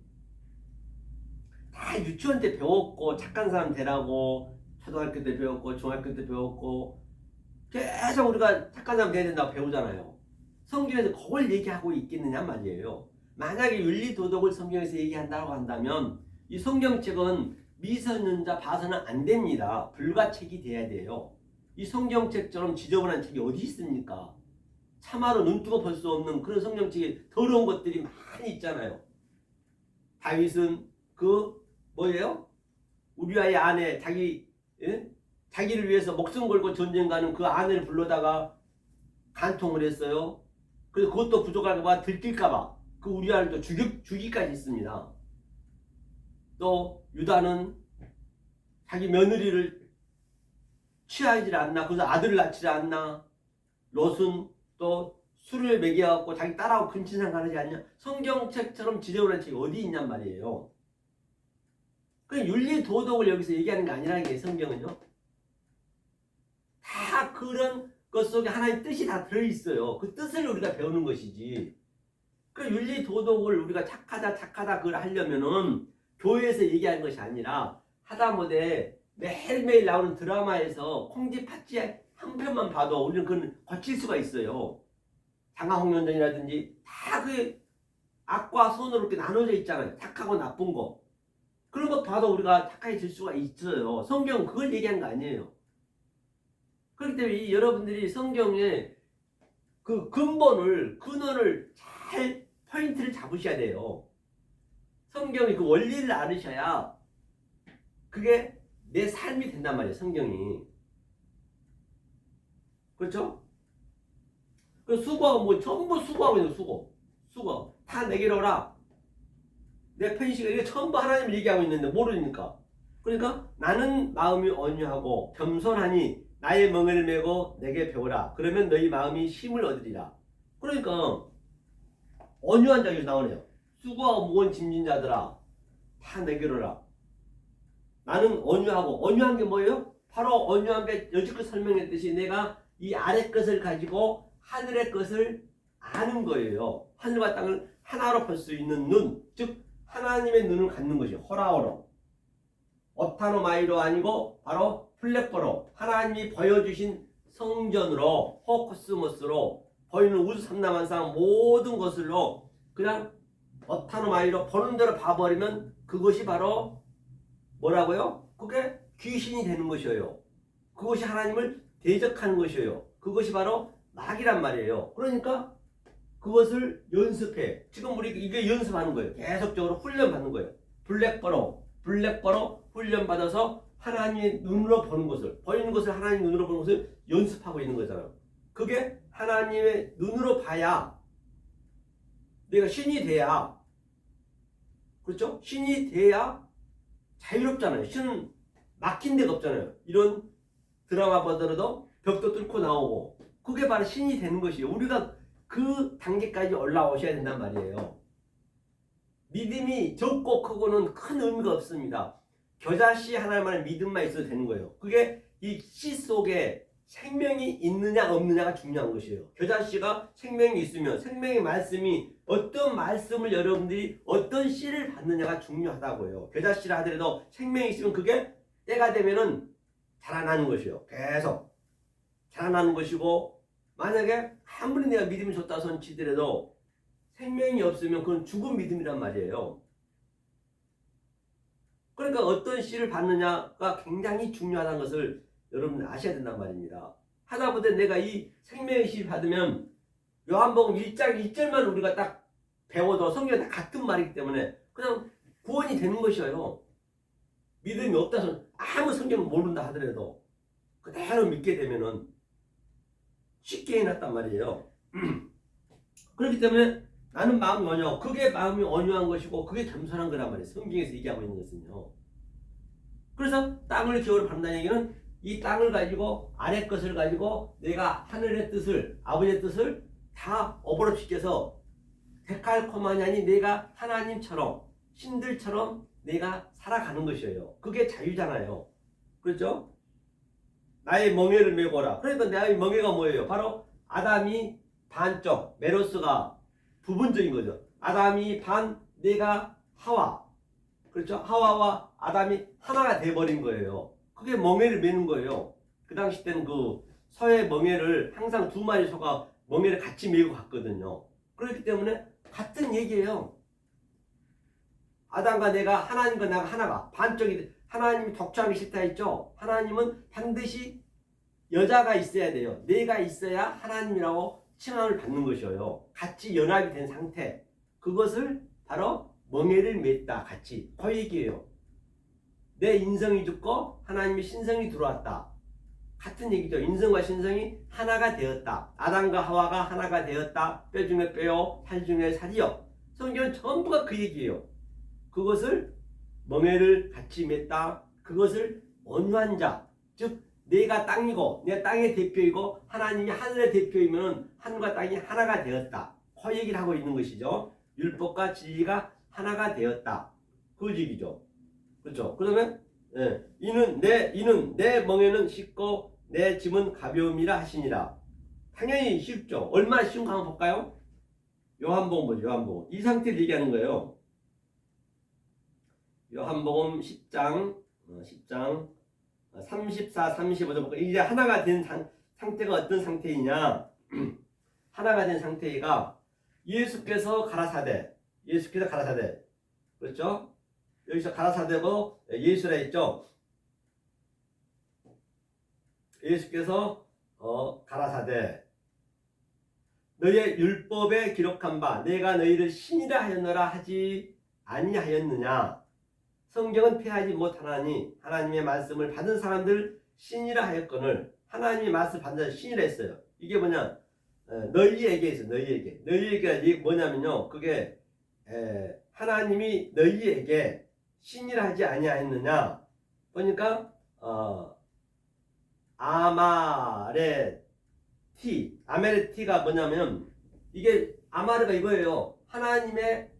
다 유치원 때 배웠고 착한 사람 되라고 초등학교 때 배웠고 중학교 때 배웠고 계속 우리가 착한 사람 돼야 된다고 배우잖아요. 성경에서 그걸 얘기하고 있겠느냐 말이에요. 만약에 윤리 도덕을 성경에서 얘기한다고 한다면 이 성경책은 미성년자 봐서는 안 됩니다. 불가책이 돼야 돼요. 이 성경책처럼 지저분한 책이 어디 있습니까? 참아로 눈뜨고 볼 수 없는 그런 성경책에 더러운 것들이 많이 있잖아요. 다윗은 뭐예요? 우리아의 아내 자기를 위해서 목숨 걸고 전쟁 가는 그 아내를 불러다가 간통을 했어요. 그래서 그것도 부족할까봐 들킬까봐 그 우리아를 죽이까지 했습니다. 또 유다는 자기 며느리를 취하지 않나 그래서 아들을 낳지 않나 롯은 또 술을 먹여갖고 자기 딸하고 근친상 가르지 않냐? 성경책처럼 지저분한 책이 어디 있냔 말이에요. 그 윤리 도덕을 여기서 얘기하는 게 아니라는 게 성경은요. 다 그런 것 속에 하나의 뜻이 다 들어있어요. 그 뜻을 우리가 배우는 것이지. 그 윤리 도덕을 우리가 착하다 그걸 하려면은 교회에서 얘기하는 것이 아니라 하다못해 매일매일 나오는 드라마에서 콩쥐 팥쥐 한 편만 봐도 우리는 그건 거칠 수가 있어요. 장화홍련전이라든지 다 그 악과 선으로 이렇게 나눠져 있잖아요. 착하고 나쁜 거. 그런 거 봐도 우리가 착해질 수가 있어요. 성경은 그걸 얘기하는 거 아니에요. 그렇기 때문에 여러분들이 성경의 그 근원을 잘 포인트를 잡으셔야 돼요. 성경의 그 원리를 알으셔야 그게 내 삶이 된단 말이에요. 성경이. 그렇죠? 그 수고하고 뭐 전부 수고하고 있는 수고. 다 내게로 오라. 내 편식을 이게 전부 하나님을 얘기하고 있는데 모르니까. 그러니까 나는 마음이 온유하고 겸손하니 나의 멍에를 메고 내게 배우라. 그러면 너희 마음이 힘을 얻으리라. 그러니까 온유한 자가 나오네요. 수고하고 무거운 짐진 자들아 다 내게로 오라. 나는 온유하고 온유한 게 뭐예요? 바로 온유한 게 여지껏 설명했듯이 내가 이 아래 것을 가지고 하늘의 것을 아는 거예요. 하늘과 땅을 하나로 볼 수 있는 눈, 즉 하나님의 눈을 갖는 것이 호라오로 오타노마이로 아니고 바로 플랫보로 하나님이 보여주신 성전으로 호코스모스로 보이는 우주 삼라만상 모든 것으로 그냥 오타노마이로 보는 대로 봐버리면 그것이 바로 뭐라고요? 그게 귀신이 되는 것이에요. 그것이 하나님을 대적하는 것이에요. 그것이 바로 마귀란 말이에요. 그러니까 그것을 연습해. 지금 우리 이게 연습하는 거예요. 계속적으로 훈련받는 거예요. 블랙버로 훈련받아서 하나님의 눈으로 보는 것을, 보이는 것을 하나님 눈으로 보는 것을 연습하고 있는 거잖아요. 그게 하나님의 눈으로 봐야 내가 신이 돼야, 그렇죠? 신이 돼야 자유롭잖아요. 신은 막힌 데가 없잖아요. 이런 드라마 보더라도 벽도 뚫고 나오고 그게 바로 신이 되는 것이에요. 우리가 그 단계까지 올라오셔야 된단 말이에요. 믿음이 적고 크고는 큰 의미가 없습니다. 겨자씨 하나만의 믿음만 있어도 되는 거예요. 그게 이 씨 속에 생명이 있느냐 없느냐가 중요한 것이에요. 겨자씨가 생명이 있으면 생명의 말씀이 어떤 말씀을 여러분들이 어떤 씨를 받느냐가 중요하다고요. 겨자씨라 하더라도 생명이 있으면 그게 때가 되면은 자라나는 것이요. 계속 자라나는 것이고 만약에 아무리 내가 믿음이 좋다 손 치더라도 생명이 없으면 그건 죽은 믿음이란 말이에요. 그러니까 어떤 씨를 받느냐가 굉장히 중요하다는 것을 여러분 아셔야 된단 말입니다. 하다못해 내가 이 생명의 씨 받으면 요한복음 1장 1절만 우리가 딱 배워도 성경이 다 같은 말이기 때문에 그냥 구원이 되는 것이에요. 믿음이 없다 손 아무 성경을 모른다 하더라도 그대로 믿게 되면은 쉽게 해놨단 말이에요. 그렇기 때문에 나는 마음이 온유하고 그게 마음이 온유한 것이고 그게 겸손한 거란 말이에요. 성경에서 얘기하고 있는 것은요. 그래서 땅을 기업으로 받는다는 얘기는 이 땅을 가지고 아래 것을 가지고 내가 하늘의 뜻을 아버지의 뜻을 다 오버랩시켜서 데칼코마니아니 내가 하나님처럼 신들처럼 내가 살아가는 것이에요. 그게 자유잖아요. 그렇죠? 나의 멍에를 메고라. 그러니까 나의 멍에가 뭐예요? 바로 아담이 반쪽, 메로스가 부분적인 거죠. 아담이 반, 내가 하와. 그렇죠? 하와와 아담이 하나가 돼버린 거예요. 그게 멍에를 메는 거예요. 그 당시 때는 그 서의 멍에를 항상 두 마리 소가 멍에를 같이 메고 갔거든요. 그렇기 때문에 같은 얘기예요. 아담과 내가 하나님과 나가 하나가 반쪽이 하나님이 독처하기 싫다 했죠. 하나님은 반드시 여자가 있어야 돼요. 내가 있어야 하나님이라고 칭함을 받는 것이에요. 같이 연합이 된 상태. 그것을 바로 멍에를 맺다 같이 그 얘기예요. 내 인성이 죽고 하나님의 신성이 들어왔다. 같은 얘기죠. 인성과 신성이 하나가 되었다. 아담과 하와가 하나가 되었다. 뼈 중에 뼈요 살 중에 살이요. 성경은 전부가 그 얘기예요. 그것을 멍에를 같이 맺다. 그것을 온유한 자, 즉 내가 땅이고 내가 땅의 대표이고 하나님이 하늘의 대표이면 하늘과 땅이 하나가 되었다. 그 얘기를 하고 있는 것이죠. 율법과 진리가 하나가 되었다. 그 얘기죠. 그렇죠. 그러면 이는 내 멍에는 쉽고 내 짐은 가벼움이라 하시니라. 당연히 쉽죠. 얼마나 쉬운 거 한번 볼까요? 요한복음 보죠. 요한복음. 이 상태를 얘기하는 거예요. 요한복음 10장 34, 35절 볼까요? 이제 하나가 된 상태가 어떤 상태이냐? 하나가 된 상태가 예수께서 가라사대. 그렇죠? 여기서 가라사대고 예수라 했죠. 예수께서 가라사대 너희의 율법에 기록한 바 내가 너희를 신이라 하였노라 하지 아니하였느냐. 성경은 폐하지 못하나니 하나님의 말씀을 받은 사람들 신이라 하였거늘. 하나님의 말씀을 받은 사람들 신이라 했어요. 이게 뭐냐, 너희에게 있어. 너희에게 이게 뭐냐면요, 그게 하나님이 너희에게 신이라 하지 아니하였느냐. 그러니까 아메레티가 뭐냐면, 이게 아마르가 이거예요. 하나님의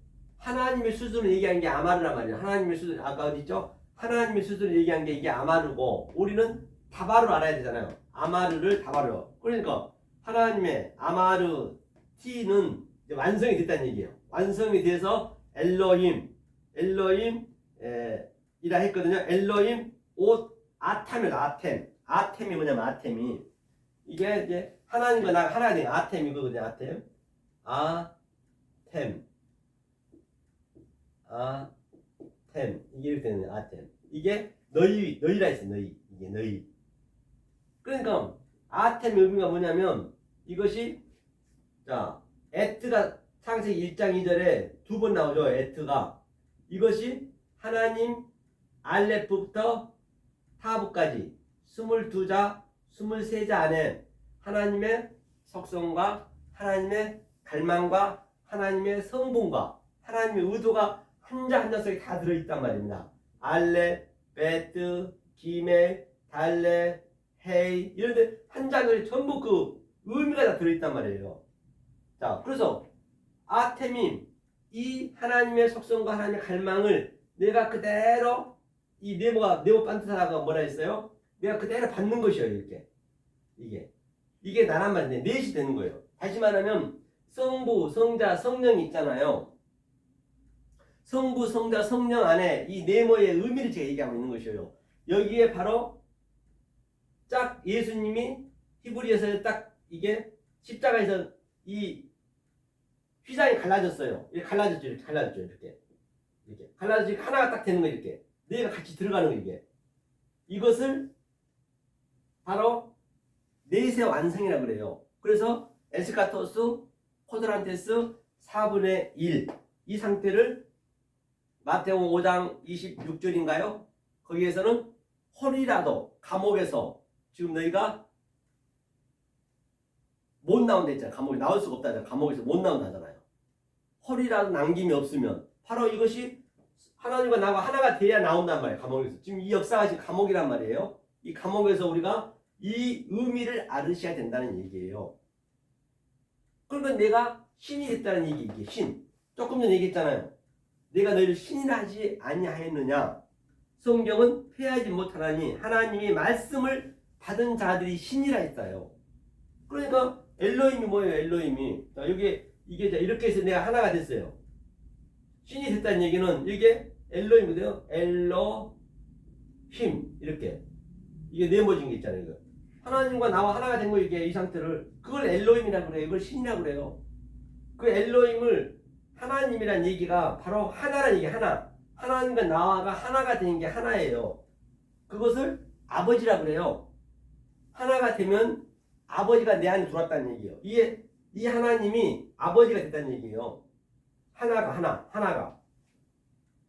수준을 얘기한 게 아마르란 말이에요. 하나님의 수준, 아까 어디 있죠? 하나님의 수준을 얘기한 게 이게 아마르고, 우리는 다바로 알아야 되잖아요. 아마르를 다바로. 그러니까 하나님의 아마르 T는 이제 완성이 됐다는 얘기예요. 완성이 돼서 엘로힘 이라 했거든요. 엘로힘 옷 아탐이다. 아템이 뭐냐면 아템이 이게 이제 하나님과 나가 하나가 된 아템이거든요. 아템 이게 이렇게 되는 아템. 이게 너희라 했어. 이게 너희. 그러니까 아템의 의미가 뭐냐면, 이것이 자 에트가 창세기 1장 2절에 두 번 나오죠. 에트가. 이것이 하나님 알레프부터 타브까지 22자 23자 안에 하나님의 속성과 하나님의 갈망과 하나님의 성분과 하나님의 의도가 한자 한자석에 다 들어있단 말입니다. 알레, 베트, 기메, 달레, 헤이 이런데 한자들이 전부 그 의미가 다 들어있단 말이에요. 자, 그래서 아테밈, 이 하나님의 속성과 하나님의 갈망을 내가 그대로 이 네모 판트사가 뭐라 했어요? 내가 그대로 받는 것이에요. 이게 나란 말인데 넷이 되는 거예요. 다시 말하면 성부, 성자, 성령이 있잖아요. 성부, 성자, 성령 안에 이 네모의 의미를 제가 얘기하고 있는 것이에요. 여기에 바로 딱 예수님이 히브리에서 딱 이게 십자가에서 이 휘장이 갈라졌어요. 이렇게 갈라졌죠. 이렇게 갈라지고 하나가 딱 되는 거예요. 이렇게 네가 같이 들어가는 거예요. 이게 이것을 바로 넷의 완성이라고 그래요. 그래서 에스카토스, 코드란테스 4분의 1 이 상태를 마태복음 5장 26절인가요? 거기에서는 홀이라도 감옥에서 지금 너희가 못 나온다 했잖아요. 감옥에 나올 수가 없다. 감옥에서 못 나온다잖아요. 홀이라도 남김이 없으면 바로 이것이 하나님과 나와 하나가 돼야 나온단 말이에요. 감옥에서. 지금 이 역사가 지금 감옥이란 말이에요. 이 감옥에서 우리가 이 의미를 알으셔야 된다는 얘기예요. 그러니까 내가 신이 됐다는 얘기, 이게 신. 조금 전에 얘기했잖아요. 내가 너희를 신이라 하지 아니하였느냐. 성경은 폐하지 못하나니 하나님이 말씀을 받은 자들이 신이라 했어요. 그러니까 엘로힘이 뭐예요? 엘로힘이. 자, 이게 이렇게 해서 내가 하나가 됐어요. 신이 됐다는 얘기는 이게 엘로힘이돼요. 엘로힘 이렇게 이게 네모진 게 있잖아요. 이거. 하나님과 나와 하나가 된 거 이게 이 상태를 그걸 엘로힘이라고 그래요. 이걸 신이라고 그래요. 그 엘로힘을 하나님이란 얘기가 바로 하나란 얘기 하나. 하나님과 나와가 하나가 된 게 하나예요. 그것을 아버지라고 그래요. 하나가 되면 아버지가 내 안에 들어왔다는 얘기예요. 이 하나님이 아버지가 됐다는 얘기예요. 하나가.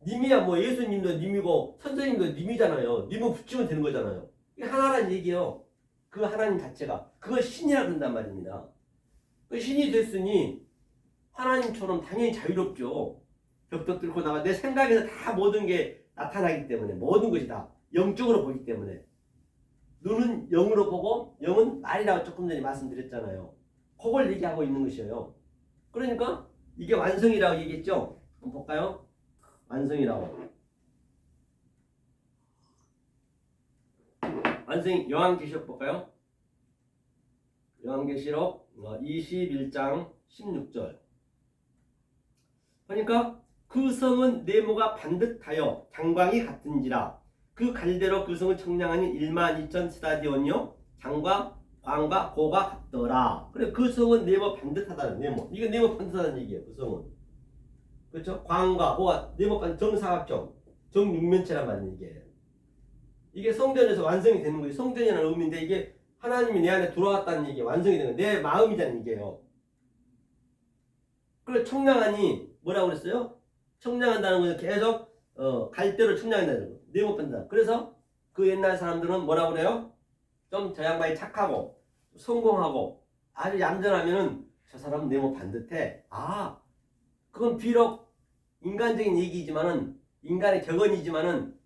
님이야 뭐 예수님도 님이고 선생님도 님이잖아요. 님은 붙이면 되는 거잖아요. 이게 하나란 얘기예요. 그 하나님 자체가. 그걸 신이라 그런단 말입니다. 그 신이 됐으니 하나님처럼 당연히 자유롭죠. 벽도 뚫고 나가 내 생각에서 다 모든 게 나타나기 때문에 모든 것이 다 영적으로 보기 때문에 눈은 영으로 보고 영은 말이라고 조금 전에 말씀드렸잖아요. 그걸 얘기하고 있는 것이에요. 그러니까 이게 완성이라고 얘기했죠. 한번 볼까요? 완성이라고. 완성 요한계시록 볼까요? 요한계시록 21장 16절. 그러니까 그 성은 네모가 반듯하여 장광이 같은지라 그 갈대로 그 성은 청량하니 12,000 스타디온이요 장과 광과 고가 같더라. 그래 그 성은 네모 반듯하다는 네모. 이게 네모 반듯하다는 얘기예요. 그 성은. 그렇죠? 광과 고가 네모 반 정사각형 정육면체란 말이에요. 이게 성전에서 완성이 되는 거예요. 성전이라는 의미인데 이게 하나님이 내 안에 들어왔다는 얘기예요. 완성이 되는 거예요. 내 마음이라는 얘기예요. 그래 청량하니 뭐라고 그랬어요? 청량한다는 것은 계속 갈대로 청량한다는 거. 네모 반듯하다. 그래서 그 옛날 사람들은 뭐라고 그래요? 좀 저 양반이 착하고 성공하고 아주 얌전하면은 저 사람은 네모 반듯해. 아, 그건 비록 인간적인 얘기이지만은 인간의 격언이지만은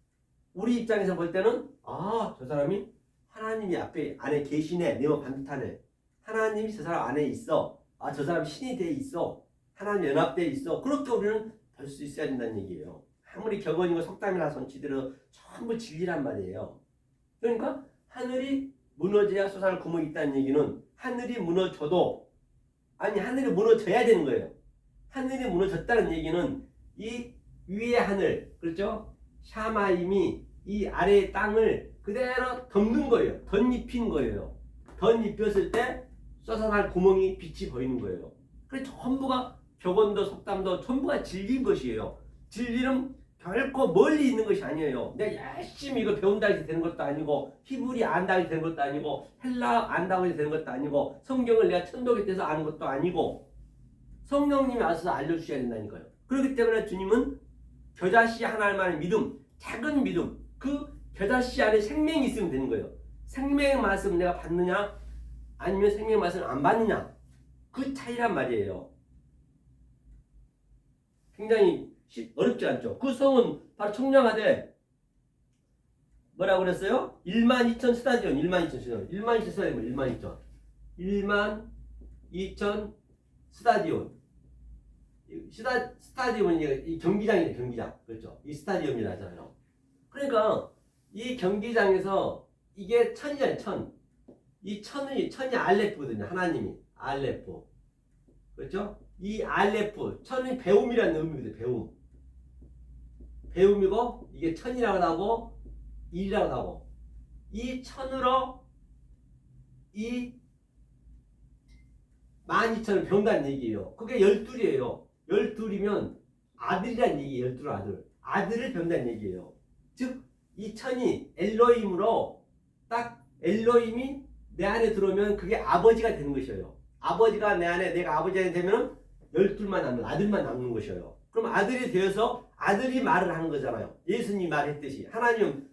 우리 입장에서 볼 때는 아, 저 사람이 하나님이 앞에 안에 계시네. 네모 반듯하네. 하나님이 저 사람 안에 있어. 아, 저 사람 신이 돼 있어. 하나님 연합돼 있어. 그렇게 우리는 볼 수 있어야 된다는 얘기예요. 아무리 격언이고 속담이나 손치대로 전부 진리란 말이에요. 그러니까 하늘이 무너져야 솟아날 구멍이 있다는 얘기는 하늘이 무너져도 아니 하늘이 무너져야 되는 거예요. 하늘이 무너졌다는 얘기는 이 위의 하늘 그렇죠? 샤마임이 이 아래의 땅을 그대로 덮는 거예요. 덧입힌 거예요. 덧입혔을 때 솟아날 구멍이 빛이 보이는 거예요. 그래서 전부가 격언도 속담도 전부가 진리인 것이에요. 진리는 결코 멀리 있는 것이 아니에요. 내가 열심히 이거 배운다고 해서 되는 것도 아니고 히브리 안다고 해서 되는 것도 아니고 헬라 안다고 해서 되는 것도 아니고 성경을 내가 천도에 대해서 아는 것도 아니고 성령님이 와서 알려주셔야 된다니까요. 그렇기 때문에 주님은 겨자씨 하나만의 믿음, 작은 믿음, 그 겨자씨 안에 생명이 있으면 되는 거예요. 생명의 말씀을 내가 받느냐 아니면 생명의 말씀을 안 받느냐 그 차이란 말이에요. 굉장히 어렵지 않죠. 그 성은 바로 청량하되 뭐라고 그랬어요? 12,000 스타디온 12,000 스타디온 12,000 스타디온 12,000 12,000 스타디온 스타디온이 이 경기장이에요. 경기장 그렇죠. 이 스타디움이라 하잖아요. 그러니까 이 경기장에서 이게 천이잖아요. 천. 이 천이 알레프거든요. 하나님이 알레프 그렇죠? 이 알레프 천이 배움이라는 의미거든요. 배움이고 이게 천이라고 하고 일이라고 하고 이 천으로 이 12,000을 배운다는 얘기예요. 그게 12이에요. 12이면 아들이란 얘기예요. 12 아들. 아들을 배운다는 얘기예요. 즉 이 천이 엘로힘으로 딱 엘로힘이 내 안에 들어오면 그게 아버지가 되는 것이에요. 아버지가 내 안에 내가 아버지가 되면 12만 남는 아들만 남는 것이에요. 그럼 아들이 되어서 아들이 말을 하는 거잖아요. 예수님이 말했듯이 하나님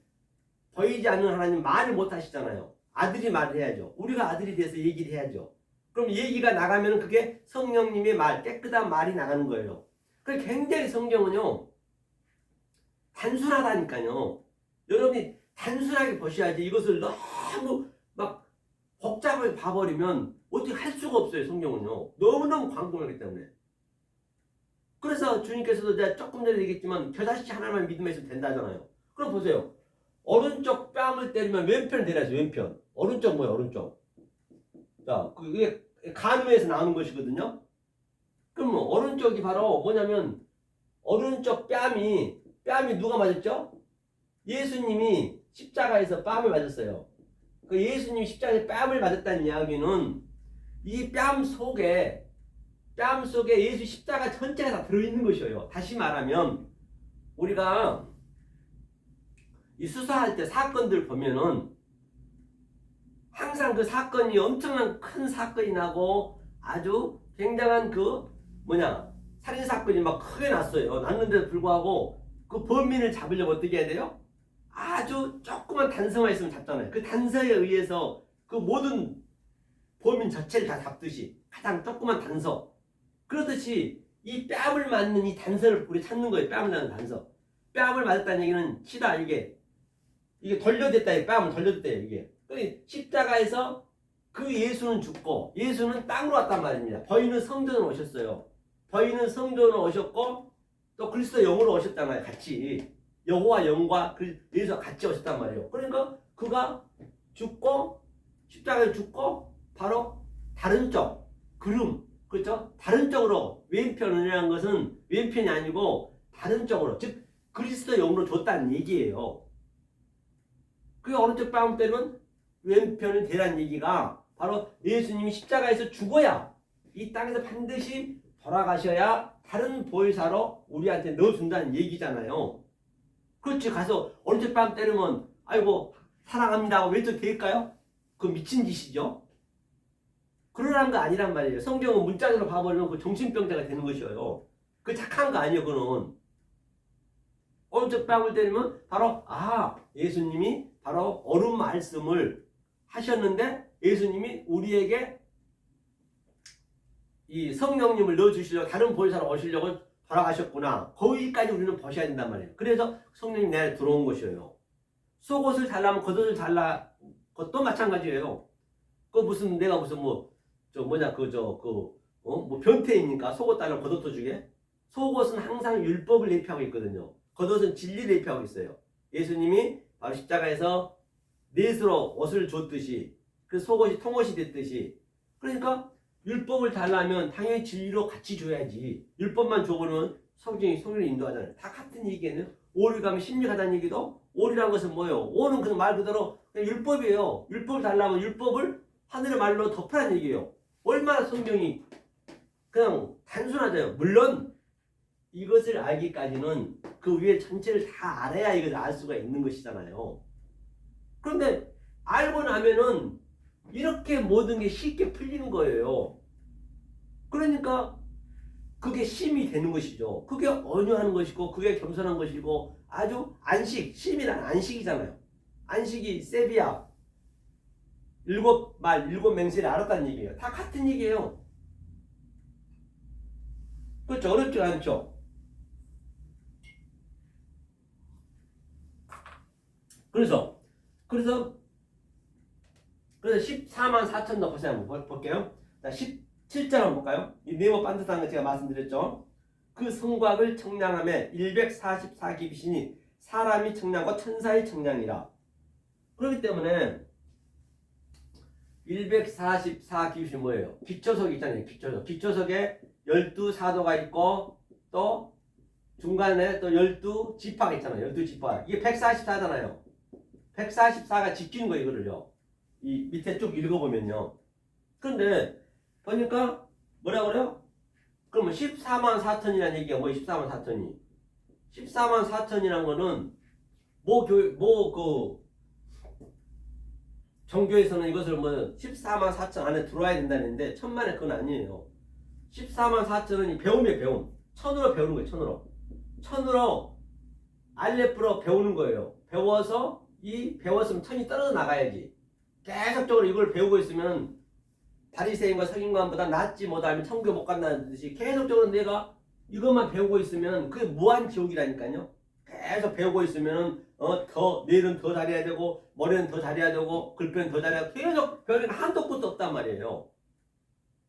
보이지 않는 하나님 말을 못 하시잖아요. 아들이 말을 해야죠. 우리가 아들이 돼서 얘기를 해야죠. 그럼 얘기가 나가면 그게 성령님의 말, 깨끗한 말이 나가는 거예요. 그래서 굉장히 성경은요 단순하다니까요. 여러분이 단순하게 보셔야지 이것을 너무 막 복잡하게 봐버리면 어떻게 할 수가 없어요. 성경은요 너무너무 광범하기 때문에. 그래서 주님께서도 제가 조금 전에 얘기했지만 겨자씨 하나만 믿으면 있으면 된다잖아요. 그럼 보세요. 오른쪽 뺨을 때리면 왼편 때려야죠. 왼편. 오른쪽 뭐예요? 오른쪽. 자, 그게 간음에서 나오는 것이거든요. 그럼 오른쪽이 바로 뭐냐면 오른쪽 뺨이 누가 맞았죠? 예수님이 십자가에서 뺨을 맞았어요. 그 예수님이 십자가에 뺨을 맞았다는 이야기는 이 뺨 속에 예수 십자가 전체가 다 들어있는 것이에요. 다시 말하면 우리가 이 수사할 때 사건들 보면은 항상 그 사건이 엄청난 큰 사건이 나고 아주 굉장한 살인사건이 막 크게 났어요. 났는데도 불구하고 그 범인을 잡으려면 어떻게 해야 돼요? 아주 조그만 단서만 있으면 잡잖아요. 그 단서에 의해서 그 모든 범인 자체를 다 잡듯이 가장 조그만 단서. 그렇듯이 이 뺨을 맞는 이 단서를 우리 찾는 거예요. 뺨을 맞는 단서. 뺨을 맞았다는 얘기는 치다 이게 돌려댔다. 뺨을 돌려댔다 이게. 십자가에서 그 예수는 죽고 예수는 땅으로 왔단 말입니다. 버인은 성전으로 오셨어요. 버인은 성전으로 오셨고 또 그리스도 영으로 오셨단 말이에요. 같이 여호와 영과 예수가 같이 오셨단 말이에요. 그러니까 그가 죽고 십자가에 죽고 바로 다른 쪽 그름 그렇죠? 다른 쪽으로 왼편이라는 것은 왼편이 아니고 다른 쪽으로 즉 그리스도 영으로 줬다는 얘기예요. 그 오른쪽 뺨 때는 왼편이 되라는 얘기가 바로 예수님이 십자가에서 죽어야 이 땅에서 반드시 돌아가셔야 다른 보혜사로 우리한테 넣어준다는 얘기잖아요. 그렇지 가서 오른쪽 뺨 때리면 아이고 사랑합니다 하고 왼쪽 될까요? 그거 미친 짓이죠. 그러라는 거 아니란 말이에요. 성경은 문자대로 봐버리면 그 정신병자가 되는 것이에요. 그 착한 거 아니에요. 그는 오른쪽 뺨을 때리면 바로 예수님이 바로 옳은 말씀을 하셨는데 예수님이 우리에게 이 성령님을 넣어주시려고 다른 보혜사로 오시려고 돌아가셨구나. 거기까지 우리는 보셔야 된단 말이에요. 그래서 성령님이 내 안에 들어온 것이에요. 속옷을 달라면 겉옷을 달라 그것도 마찬가지예요. 그 무슨 내가 무슨 뭐 변태입니까? 속옷 달라면 겉옷도 주게? 속옷은 항상 율법을 예표하고 있거든요. 겉옷은 진리를 예표하고 있어요. 예수님이 바로 십자가에서 넷으로 옷을 줬듯이 그 속옷이 통옷이 됐듯이 그러니까 율법을 달라면 당연히 진리로 같이 줘야지. 율법만 줘보면 성령이 인도하잖아요. 다 같은 얘기예요. 오리 가면 심리 가다는 얘기도 오리라는 것은 뭐예요? 오는 그냥 말 그대로 그냥 율법이에요. 율법을 달라면 율법을 하늘의 말로 덮으라는 얘기예요. 얼마나 성경이 그냥 단순하죠. 물론 이것을 알기까지는 그 위에 전체를 다 알아야 이것을 알 수가 있는 것이잖아요. 그런데 알고 나면은 이렇게 모든 게 쉽게 풀리는 거예요. 그러니까 그게 심이 되는 것이죠. 그게 언유하는 것이고 그게 겸손한 것이고 아주 안식, 심이란 안식이잖아요. 안식이 세비야. 일곱 맹세를 알았다는 얘기예요. 다 같은 얘기예요. 그렇죠. 어렵지 않죠. 그래서 14만 4천도 보세요. 한번 볼게요. 자, 17절 한번 볼까요? 이 네모 반듯한 거 제가 말씀드렸죠. 그 성곽을 청량함에 144기비시니 사람이 청량과 천사의 청량이라. 그렇기 때문에 144기비시 뭐예요? 기초석 있잖아요. 기초석에 12사도가 있고 또 중간에 또 12지파가 있잖아요. 12지파. 이게 144잖아요. 144가 지키는 거예요. 이거를요. 이 밑에 쭉 읽어보면요. 그런데 보니까 뭐라 그래요? 그러면 14만 4천이라는 얘기가 뭐예요? 14만 4천이 14만 4천이라는 거는 종교에서는 이것을 14만 4천 안에 들어와야 된다는데 천만에 그건 아니에요. 14만 4천은 배움이에요. 배움. 천으로 배우는 거예요. 천으로 알레프로 배우는 거예요. 배웠으면 천이 떨어져 나가야지. 계속적으로 이걸 배우고 있으면 바리새인과 서기관보다 낫지 못하면 천국에 못 간다는 듯이 계속적으로 내가 이것만 배우고 있으면 그게 무한 지옥이라니까요. 계속 배우고 있으면 뇌는 더 잘해야 되고 머리는 더 잘해야 되고 글표는 더 잘해야 되고 계속 배우니까 한도 끝도 없단 말이에요.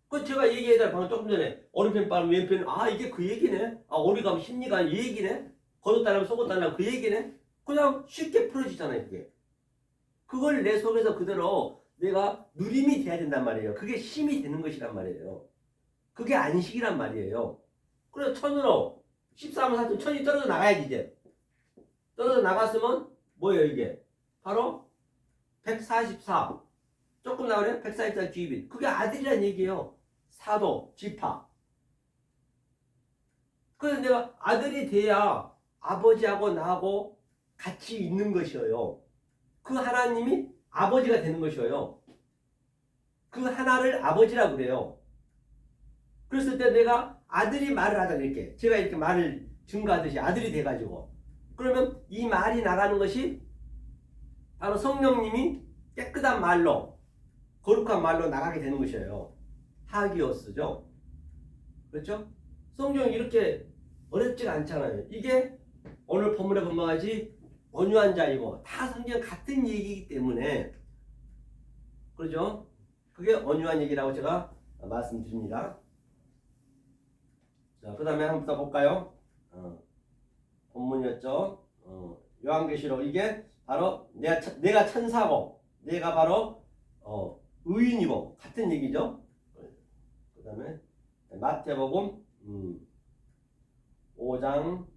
그 제가 얘기했잖아요. 방금 조금 전에 오른편 빠르면 왼편 이게 그 얘기네. 오리 가면 심리가 이 얘기네. 겉옷 달라면 속옷 달라면 그 얘기네. 그냥 쉽게 풀어지잖아요. 그게. 그걸 내 속에서 그대로 내가 누림이 돼야 된단 말이에요. 그게 힘이 되는 것이란 말이에요. 그게 안식이란 말이에요. 그래서 천으로 14만 4천 천이 떨어져 나가야지 이제. 떨어져 나갔으면 뭐예요 이게? 바로 144 조금 나오네. 144 주입인. 그게 아들이란 얘기예요. 사도, 지파. 그래서 내가 아들이 돼야 아버지하고 나하고 같이 있는 것이에요. 그 하나님이 아버지가 되는 것이에요. 그 하나를 아버지라고 그래요. 그랬을 때 내가 아들이 말을 하잖아요. 이렇게 제가 이렇게 말을 증거하듯이 아들이 돼가지고 그러면 이 말이 나가는 것이 바로 성령님이 깨끗한 말로 거룩한 말로 나가게 되는 것이에요. 하기오스죠. 그렇죠? 성경이 이렇게 어렵지가 않잖아요. 이게 오늘 본문에 본바같이 온유한 자이고 다 성경 같은 얘기이기 때문에 그러죠? 그게 온유한 얘기라고 제가 말씀드립니다. 자, 그 다음에 한번 더 볼까요? 본문이었죠. 요한계시록 이게 바로 내가 천사고 내가 바로 의인이고 같은 얘기죠. 그 다음에 마태복음 5장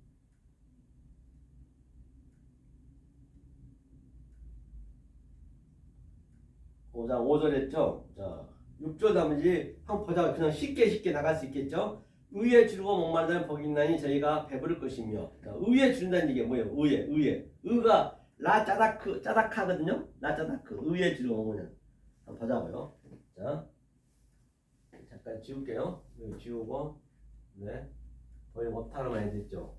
5절 했죠. 자, 6절 다음에 한번 보자. 그냥 쉽게 나갈 수 있겠죠. 의에 주르고 목마른 자는 복이 있나니 저희가 배부를 것이며. 자, 의에 주른다는 얘기가 뭐예요? 의에. 의가 짜다카거든요. 짜다크. 의에 주르고 목마른. 한번 보자고요. 자, 잠깐 지울게요. 여기 지우고, 네, 거의 못하러 많이 됐죠.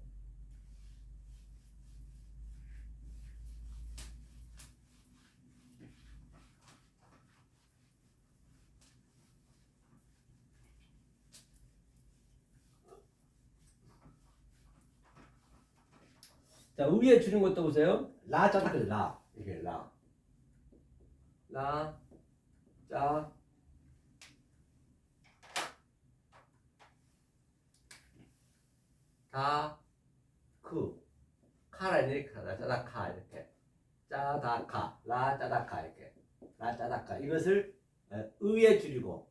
자, 의에 줄인 것도 보세요. 짜다크 이게 짜 카라 이렇게 짜다카 이렇게 짜다카 이렇게 짜다카 이것을 의에 줄이고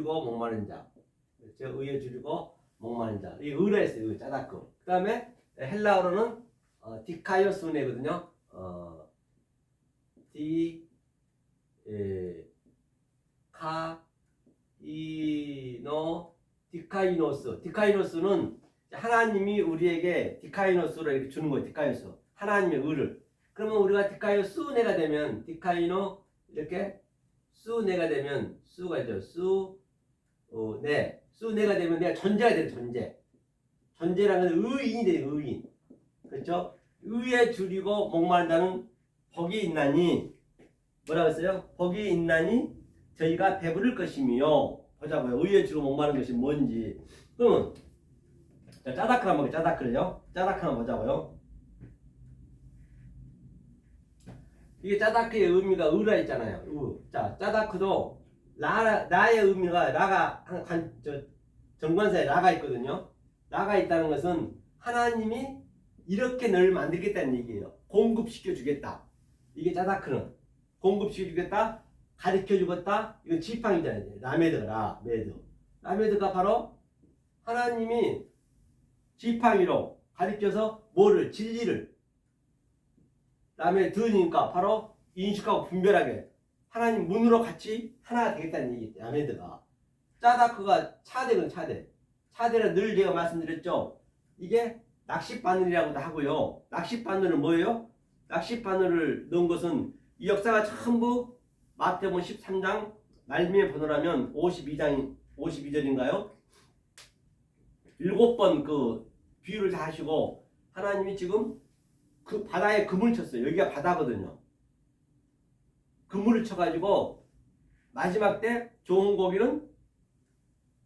목마른 자 그렇죠? 의에 줄이고 목마른 자 이 의라 했어요. 짜다크. 그 다음에 헬라어로는 디카이오스네거든요. 디카이노스는 하나님이 우리에게 디카이노스로 이렇게 주는 거예요. 디카이노스. 하나님의 의를. 그러면 우리가 디카이오스네가 되면 디카이노 이렇게 수네가 되면 수가 있죠. 수네가 되면 내가 존재가 돼요. 존재라는 의인이 돼요. 의인. 그렇죠? 의에 줄이고 목마른다는 복이 있나니 뭐라고 했어요? 복이 있나니 저희가 배부를 것이며 보자고요. 의에 줄이고 목마른 것이 뭔지. 그러면 짜다크 한번 볼게요. 짜다크 한번 보자고요. 이게 짜다크의 의미가 의라 있잖아요. 자, 짜다크도 라의 의미가 라가 정관사에 라가 있거든요. 라가 있다는 것은 하나님이 이렇게 널 만들겠다는 얘기예요. 공급시켜 주겠다. 이게 짜다크는 공급시켜 주겠다, 가르쳐 주겠다. 이건 지팡이잖아요. 라메드가 바로 하나님이 지팡이로 가르쳐서 뭐를 진리를 라메드니까 바로 인식하고 분별하게 하나님 문으로 같이 하나가 되겠다는 얘기. 라메드가 짜다크가 차대는 늘 제가 말씀드렸죠. 이게 낚싯바늘이라고도 하고요. 낚싯바늘은 뭐예요? 낚싯바늘을 넣은 것은 이 역사가 전부 마태복음 13장 말미에 번호라면 52절인가요? 7번 그 비유를 다 하시고 하나님이 지금 그 바다에 그물을 쳤어요. 여기가 바다거든요. 그물을 쳐가지고 마지막 때 좋은 고기는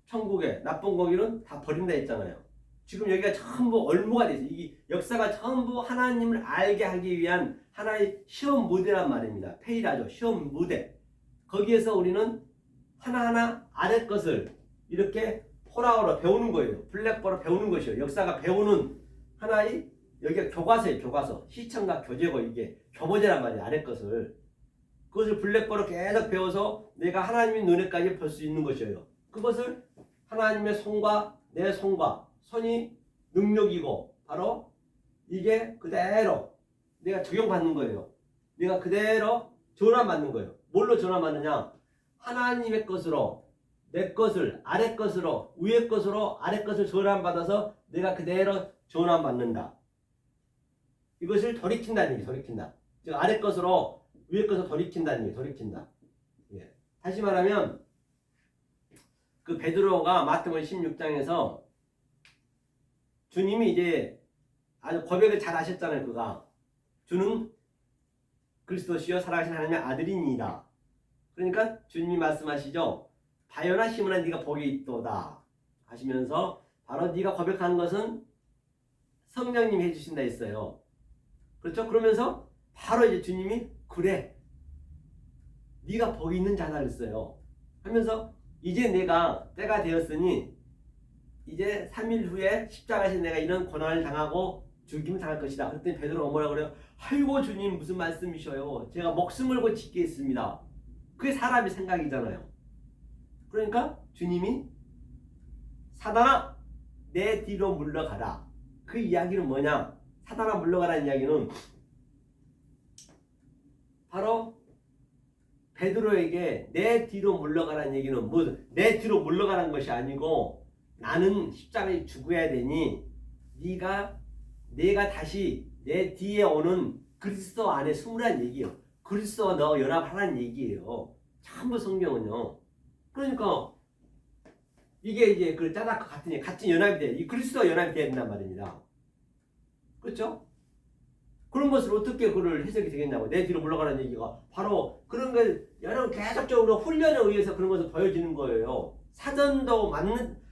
천국에, 나쁜 고기는 다 버린다 했잖아요. 지금 여기가 전부 얼무가 돼 있어요. 이 역사가 전부 하나님을 알게 하기 위한 하나의 시험 무대란 말입니다. 페이라죠. 시험 무대. 거기에서 우리는 하나하나 아래 것을 이렇게 호라우로 배우는 거예요. 블랙보로 배우는 것이에요. 역사가 배우는 하나의 여기가 교과서예요. 교과서. 시청과 교재고 이게 교보제란 말이에요. 아래 것을. 그것을 블랙보로 계속 배워서 내가 하나님의 눈에까지 볼 수 있는 것이에요. 그것을 하나님의 손과 내 손과 손이 능력이고 바로 이게 그대로 내가 적용받는 거예요. 내가 그대로 전환받는 거예요. 뭘로 전환받느냐? 하나님의 것으로 내 것을 아래 것으로 위의 것으로 아래 것을 전환받아서 내가 그대로 전환받는다. 이것을 돌이킨다는 얘기. 돌이킨다. 즉 아래 것으로 위의 것을 돌이킨다는 얘기. 돌이킨다. 예. 다시 말하면 그 베드로가 마태복음 16장에서 주님이 이제 아주 고백을 잘 하셨잖아요. 그가 주는 그리스도시요 살아가신 하나님의 아들이니이다. 그러니까 주님이 말씀하시죠. 바요나 시므나 네가 복이 있도다 하시면서 바로 네가 고백하는 것은 성령님이 해주신다 했어요. 그렇죠? 그러면서 바로 이제 주님이 그래 네가 복이 있는 자다 그랬어요. 하면서 이제 내가 때가 되었으니 이제 3일 후에 십자가에서 내가 이런 고난을 당하고 죽임을 당할 것이다. 그랬더니 베드로가 뭐라고 그래요? 아이고 주님 무슨 말씀이셔요. 제가 목숨 걸고 지키겠습니다. 그게 사람의 생각이잖아요. 그러니까 주님이 사단아 내 뒤로 물러가라. 그 이야기는 뭐냐? 사단아 물러가라는 이야기는 바로 베드로에게 내 뒤로 물러가라는 얘기는 내 뒤로 물러가라는 것이 아니고 나는 십자가에 죽어야 되니 내가 다시 내 뒤에 오는 그리스도 안에 숨으라는 얘기예요. 그리스도와 너 연합하라는 얘기예요. 전부 성경은요. 그러니까 이게 이제 그 짜다크 같은 연합이 돼. 이 그리스도와 연합이 돼야 된단 말입니다. 그렇죠? 그런 것을 어떻게 그걸 해석이 되겠냐고. 내 뒤로 물러가라는 얘기가 바로 그런 걸 여러분 계속적으로 훈련에 의해서 그런 것을 보여지는 거예요. 사전도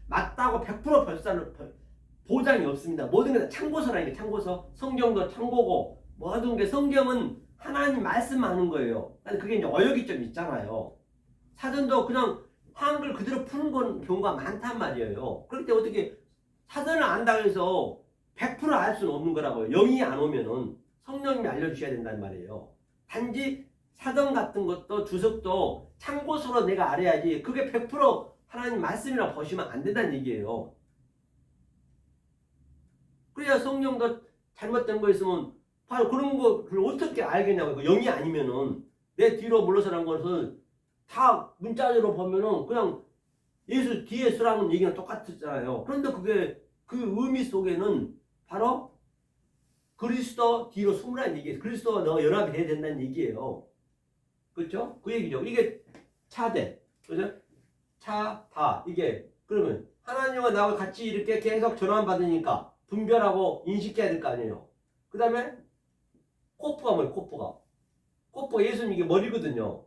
맞다고 100% 보장이 없습니다. 모든 게 다 참고서라니까. 참고서. 성경도 참고고 모든 게 성경은 하나님 말씀하는 거예요. 그게 이제 어역이 좀 있잖아요. 사전도 그냥 한글 그대로 푸는 경우가 많단 말이에요. 그럴 때 어떻게 사전을 안다고 해서 100% 알 수는 없는 거라고요. 영이 안 오면은 성령님이 알려주셔야 된단 말이에요. 단지 사전 같은 것도 주석도 참고서로 내가 알아야지 그게 100% 하나님 말씀이라고 보시면 안 된다는 얘기예요. 그래야 성령도 잘못된 거 있으면 바로 그런 거를 어떻게 알겠냐고요. 영이 아니면은 내 뒤로 물러서라는 것은 다 문자적으로 보면은 그냥 예수 뒤에 서라는 얘기랑 똑같았잖아요. 그런데 그게 그 의미 속에는 바로 그리스도 뒤로 숨으라는 얘기예요. 그리스도와 너 연합이 돼야 된다는 얘기예요. 그렇죠? 그 얘기죠. 이게 차대. 그죠? 차다. 이게 그러면 하나님과 나와 같이 이렇게 계속 전환 받으니까 분별하고 인식해야 될 거 아니에요. 그 다음에 코프가 뭐예요? 코프가 예수님 이게 머리거든요.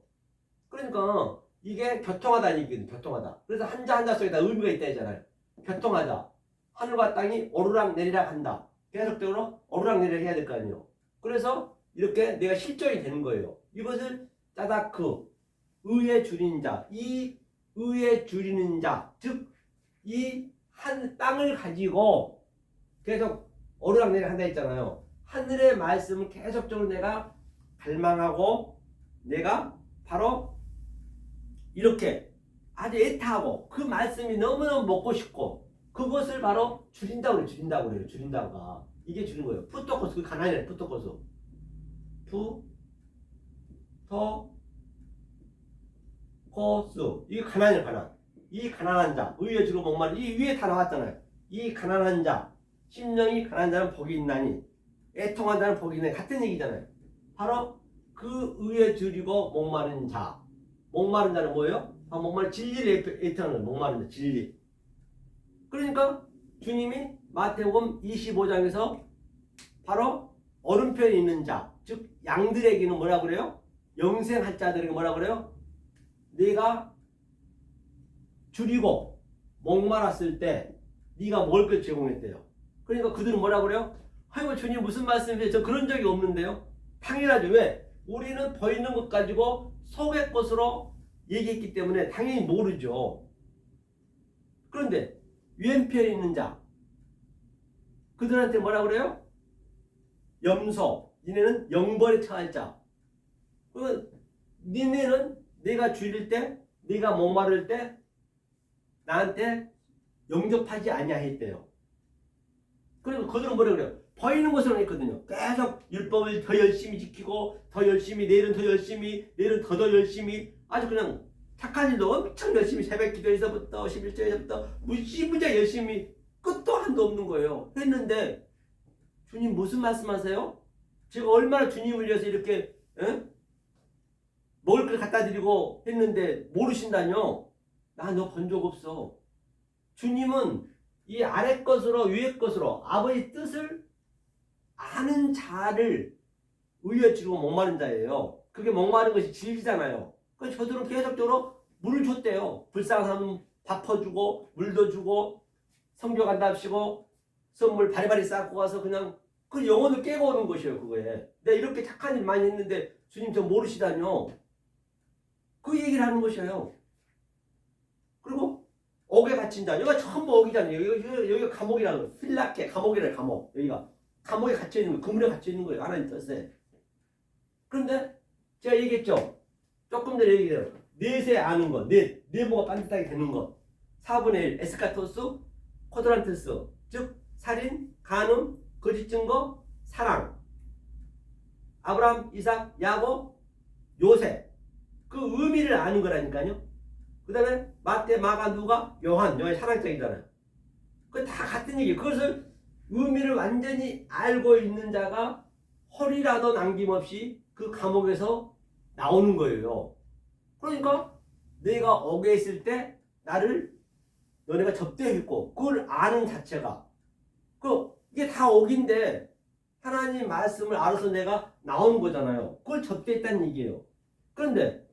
그러니까 이게 교통하다는 얘기거든요. 교통하다. 그래서 한자 속에 다 의미가 있다 했잖아요. 교통하다. 하늘과 땅이 오르락 내리락 한다. 계속적으로 오르락내리락 해야 될 거 아니에요. 그래서 이렇게 내가 실존이 되는 거예요. 이것을 짜다크, 의에 줄이는 자, 이 의에 줄이는 자, 즉 이 한 땅을 가지고 계속 오르락내리락 한다 했잖아요. 하늘의 말씀을 계속적으로 내가 갈망하고 내가 바로 이렇게 아주 애타하고 그 말씀이 너무너무 먹고 싶고 그것을 바로 줄인다고 그래요. 줄인다가 이게 줄인 거예요. 푸토코스, 그 가난이래. 푸토코스. 푸토코스. 이게 가난이에요. 가난. 이 가난한 자, 의에 주로 목마른 이 위에 다 나왔잖아요. 이 가난한 자, 심령이 가난한 자는 복이 있나니 애통한 자는 복이 있나니 같은 얘기잖아요. 바로 그 의에 줄이고 목마른 자. 목마른 자는 뭐예요? 목마른 진리를 애통하는 거예요. 목마른 자, 진리. 그러니까 주님이 마태복음 25장에서 바로 오른편에 있는 자, 즉 양들에게는 뭐라 그래요? 영생할 자들에게 뭐라 그래요? 네가 줄이고 목말았을 때 네가 먹을 걸 제공했대요. 그러니까 그들은 뭐라 그래요? 아이고 주님 무슨 말씀이세요? 저 그런 적이 없는데요. 당연하죠. 왜? 우리는 보이는 것 가지고 속의 것으로 얘기했기 때문에 당연히 모르죠. 그런데 왼편에 있는 자, 그들한테 뭐라 그래요? 염소, 니네는 영벌에 처할 자. 니네는 내가 줄일 때, 네가 목마를 때 나한테 영접하지 아니하였대요. 그리고 그들은 뭐라 그래요? 보이는 것으로 했거든요. 계속 율법을 더 열심히 지키고 더 열심히 내일은 더 열심히 내일은 더 열심히 아주 그냥 착한 일도 엄청 열심히 새벽 기도에서부터 11조에서부터 무지무지하게 열심히 끝도 한도 없는 거예요. 했는데 주님 무슨 말씀하세요? 제가 얼마나 주님을 위해서 이렇게 먹을 걸 갖다 드리고 했는데 모르신다뇨? 나 너 본 적 없어. 주님은 이 아래 것으로 위에 것으로 아버지 뜻을 아는 자를 의에 주고 목마른 자예요. 그게 목마른 것이 진리잖아요. 그래서 저들은 계속적으로 물을 줬대요. 불쌍한 사람 밥 퍼주고 물도 주고 성교 간답시고 선물 바리바리 쌓고 가서 그냥 그 영혼을 깨고 오는 것이에요. 그거에 내가 이렇게 착한 일 많이 했는데 주님 저 모르시다뇨. 그 얘기를 하는 것이에요. 그리고 옥에 갇힌 자, 여기가 전부 옥이잖아요. 여기가 감옥이라는 거예요. 필라케, 감옥이래요, 감옥. 여기가 감옥에 갇혀 있는 거예요. 그물에 갇혀 있는 거예요. 하나님 뜻에. 그런데 제가 얘기했죠. 조금 전에 얘기해요. 넷에 아는 것, 네모가 반듯하게 되는 것. 4분의 1, 에스카토스, 쿼드란테스, 즉 살인, 간음, 거짓 증거, 사랑. 아브라함, 이삭, 야곱, 요셉. 그 의미를 아는 거라니까요. 그 다음에 마태, 마가, 누가, 요한이 사랑장이잖아요. 그 다 같은 얘기예요. 그것을 의미를 완전히 알고 있는 자가 허리라도 남김없이 그 감옥에서 나오는 거예요. 그러니까 내가 옥에 있을 때 나를 너네가 접대했고 그걸 아는 자체가 이게 다 옥인데 하나님 말씀을 알아서 내가 나오는 거잖아요. 그걸 접대했다는 얘기예요. 그런데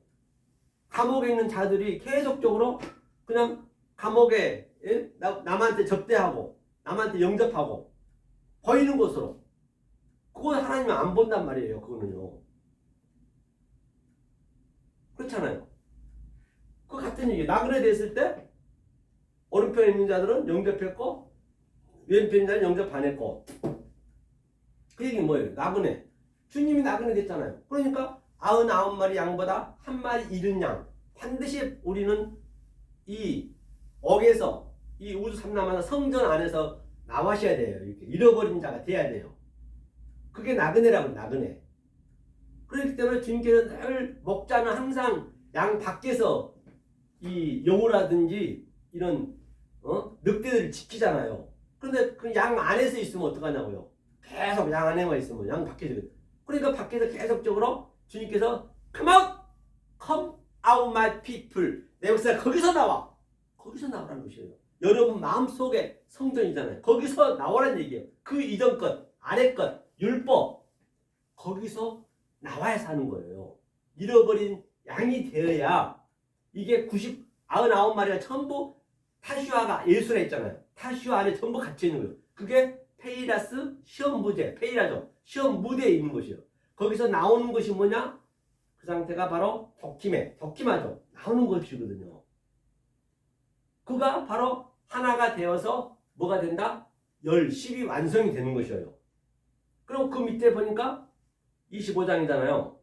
감옥에 있는 자들이 계속적으로 그냥 감옥에 남한테 접대하고 남한테 영접하고 보이는 곳으로 그건 하나님은 안 본단 말이에요. 그거는요. 그렇잖아요. 그 같은 얘기예요. 나그네 됐을 때 오른편에 있는 자들은 영접했고 왼편에 있는 자들은 영접 안 했고 그 얘기는 뭐예요? 나그네. 주님이 나그네 됐잖아요. 그러니까 99마리 양보다 한 마리 잃은 양. 반드시 우리는 이 옥에서 이 우주 삼남하는 성전 안에서 나와셔야 돼요. 이렇게 잃어버린 자가 돼야 돼요. 그게 나그네라고 나그네. 그렇기 때문에 주님께서 늘 목자는 항상 양 밖에서 이 여우라든지 이런 늑대들을 지키잖아요. 그런데 그 양 안에서 있으면 어떡하냐고요. 계속 양 안에만 있으면 양 밖에서. 그러니까 밖에서 계속적으로 주님께서 come out, come out my people. 내 목사 거기서 나와. 거기서 나오라는 것이에요. 여러분 마음속에 성전이잖아요. 거기서 나오라는 얘기예요. 그 이전 것, 아래 것, 율법 거기서 나와야 사는 거예요. 잃어버린 양이 되어야 이게 99마리가 전부 타슈아가 예수라 했잖아요. 타슈아 안에 전부 갇혀 있는 거예요. 그게 페이라스 시험 무제, 페이라죠. 시험 무대에 있는 것이요. 거기서 나오는 것이 뭐냐? 그 상태가 바로 덕키마죠. 나오는 것이거든요. 그가 바로 하나가 되어서 뭐가 된다? 10이 완성이 되는 것이에요. 그럼 그 밑에 보니까 25장이잖아요.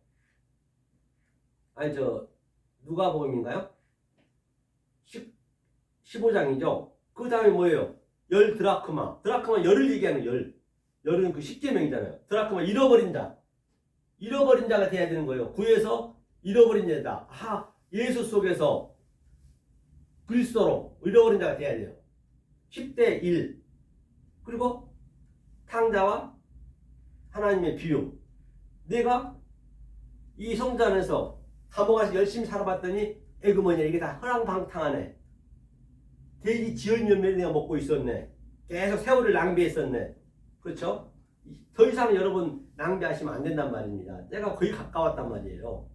아니 누가복음인가요? 15장이죠. 그 다음에 뭐예요? 10 드라크마 열을 얘기하는 열은 그 십계명이잖아요. 드라크마 잃어버린 자가 돼야 되는 거예요. 구에서 잃어버린 자다. 예수 속에서 그리스도로 잃어버린 자가 돼야 돼요. 10대 1. 그리고 탕자와 하나님의 비유. 내가 이 성전 안에서 감옥 안에서 열심히 살아봤더니 에그머니야 이게 다 허랑방탕하네. 돼지 지을 열매를 내가 먹고 있었네. 계속 세월을 낭비했었네. 그렇죠? 더 이상 여러분 낭비하시면 안 된단 말입니다. 때가 거의 가까웠단 말이에요.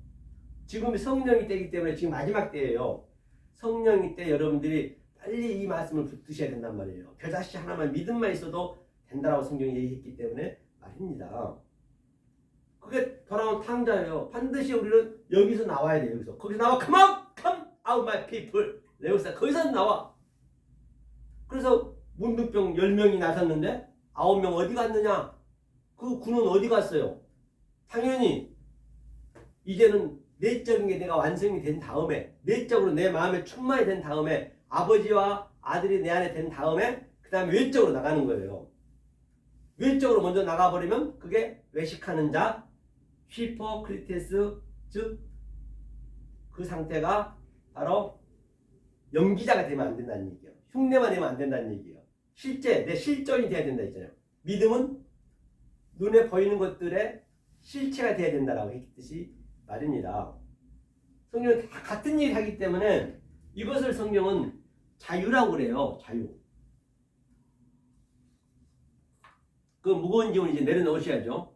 지금 성령이 때이기 때문에 지금 마지막 때예요. 성령이 때 여러분들이 빨리 이 말씀을 붙드셔야 된단 말이에요. 겨자씨 하나만 믿음만 있어도 된다라고 성경이 얘기했기 때문에 말입니다. 그게 돌아온 탕자예요. 반드시 우리는 여기서 나와야 돼요. 여기서. 거기서 나와. Come out! Come out my people. 레오사 거기서 나와. 그래서 문둥병 10명이 나섰는데 9명 어디 갔느냐? 그 군은 어디 갔어요? 당연히 이제는 내적인 게 내가 완성이 된 다음에 내적으로 내 마음에 충만이 된 다음에 아버지와 아들이 내 안에 된 다음에 그 다음에 외적으로 나가는 거예요. 외적으로 먼저 나가버리면 그게 외식하는 자, 히포크리테스, 즉 그 상태가 바로 연기자가 되면 안 된다는 얘기예요. 흉내만 내면 안 된다는 얘기예요. 실제 내 실존이 돼야 된다 했잖아요. 믿음은 눈에 보이는 것들의 실체가 돼야 된다라고 했듯이 말입니다. 성경은 다 같은 얘기를 하기 때문에 이것을 성경은 자유라고 그래요. 자유. 그 무거운 짐을 이제 내려놓으셔야죠.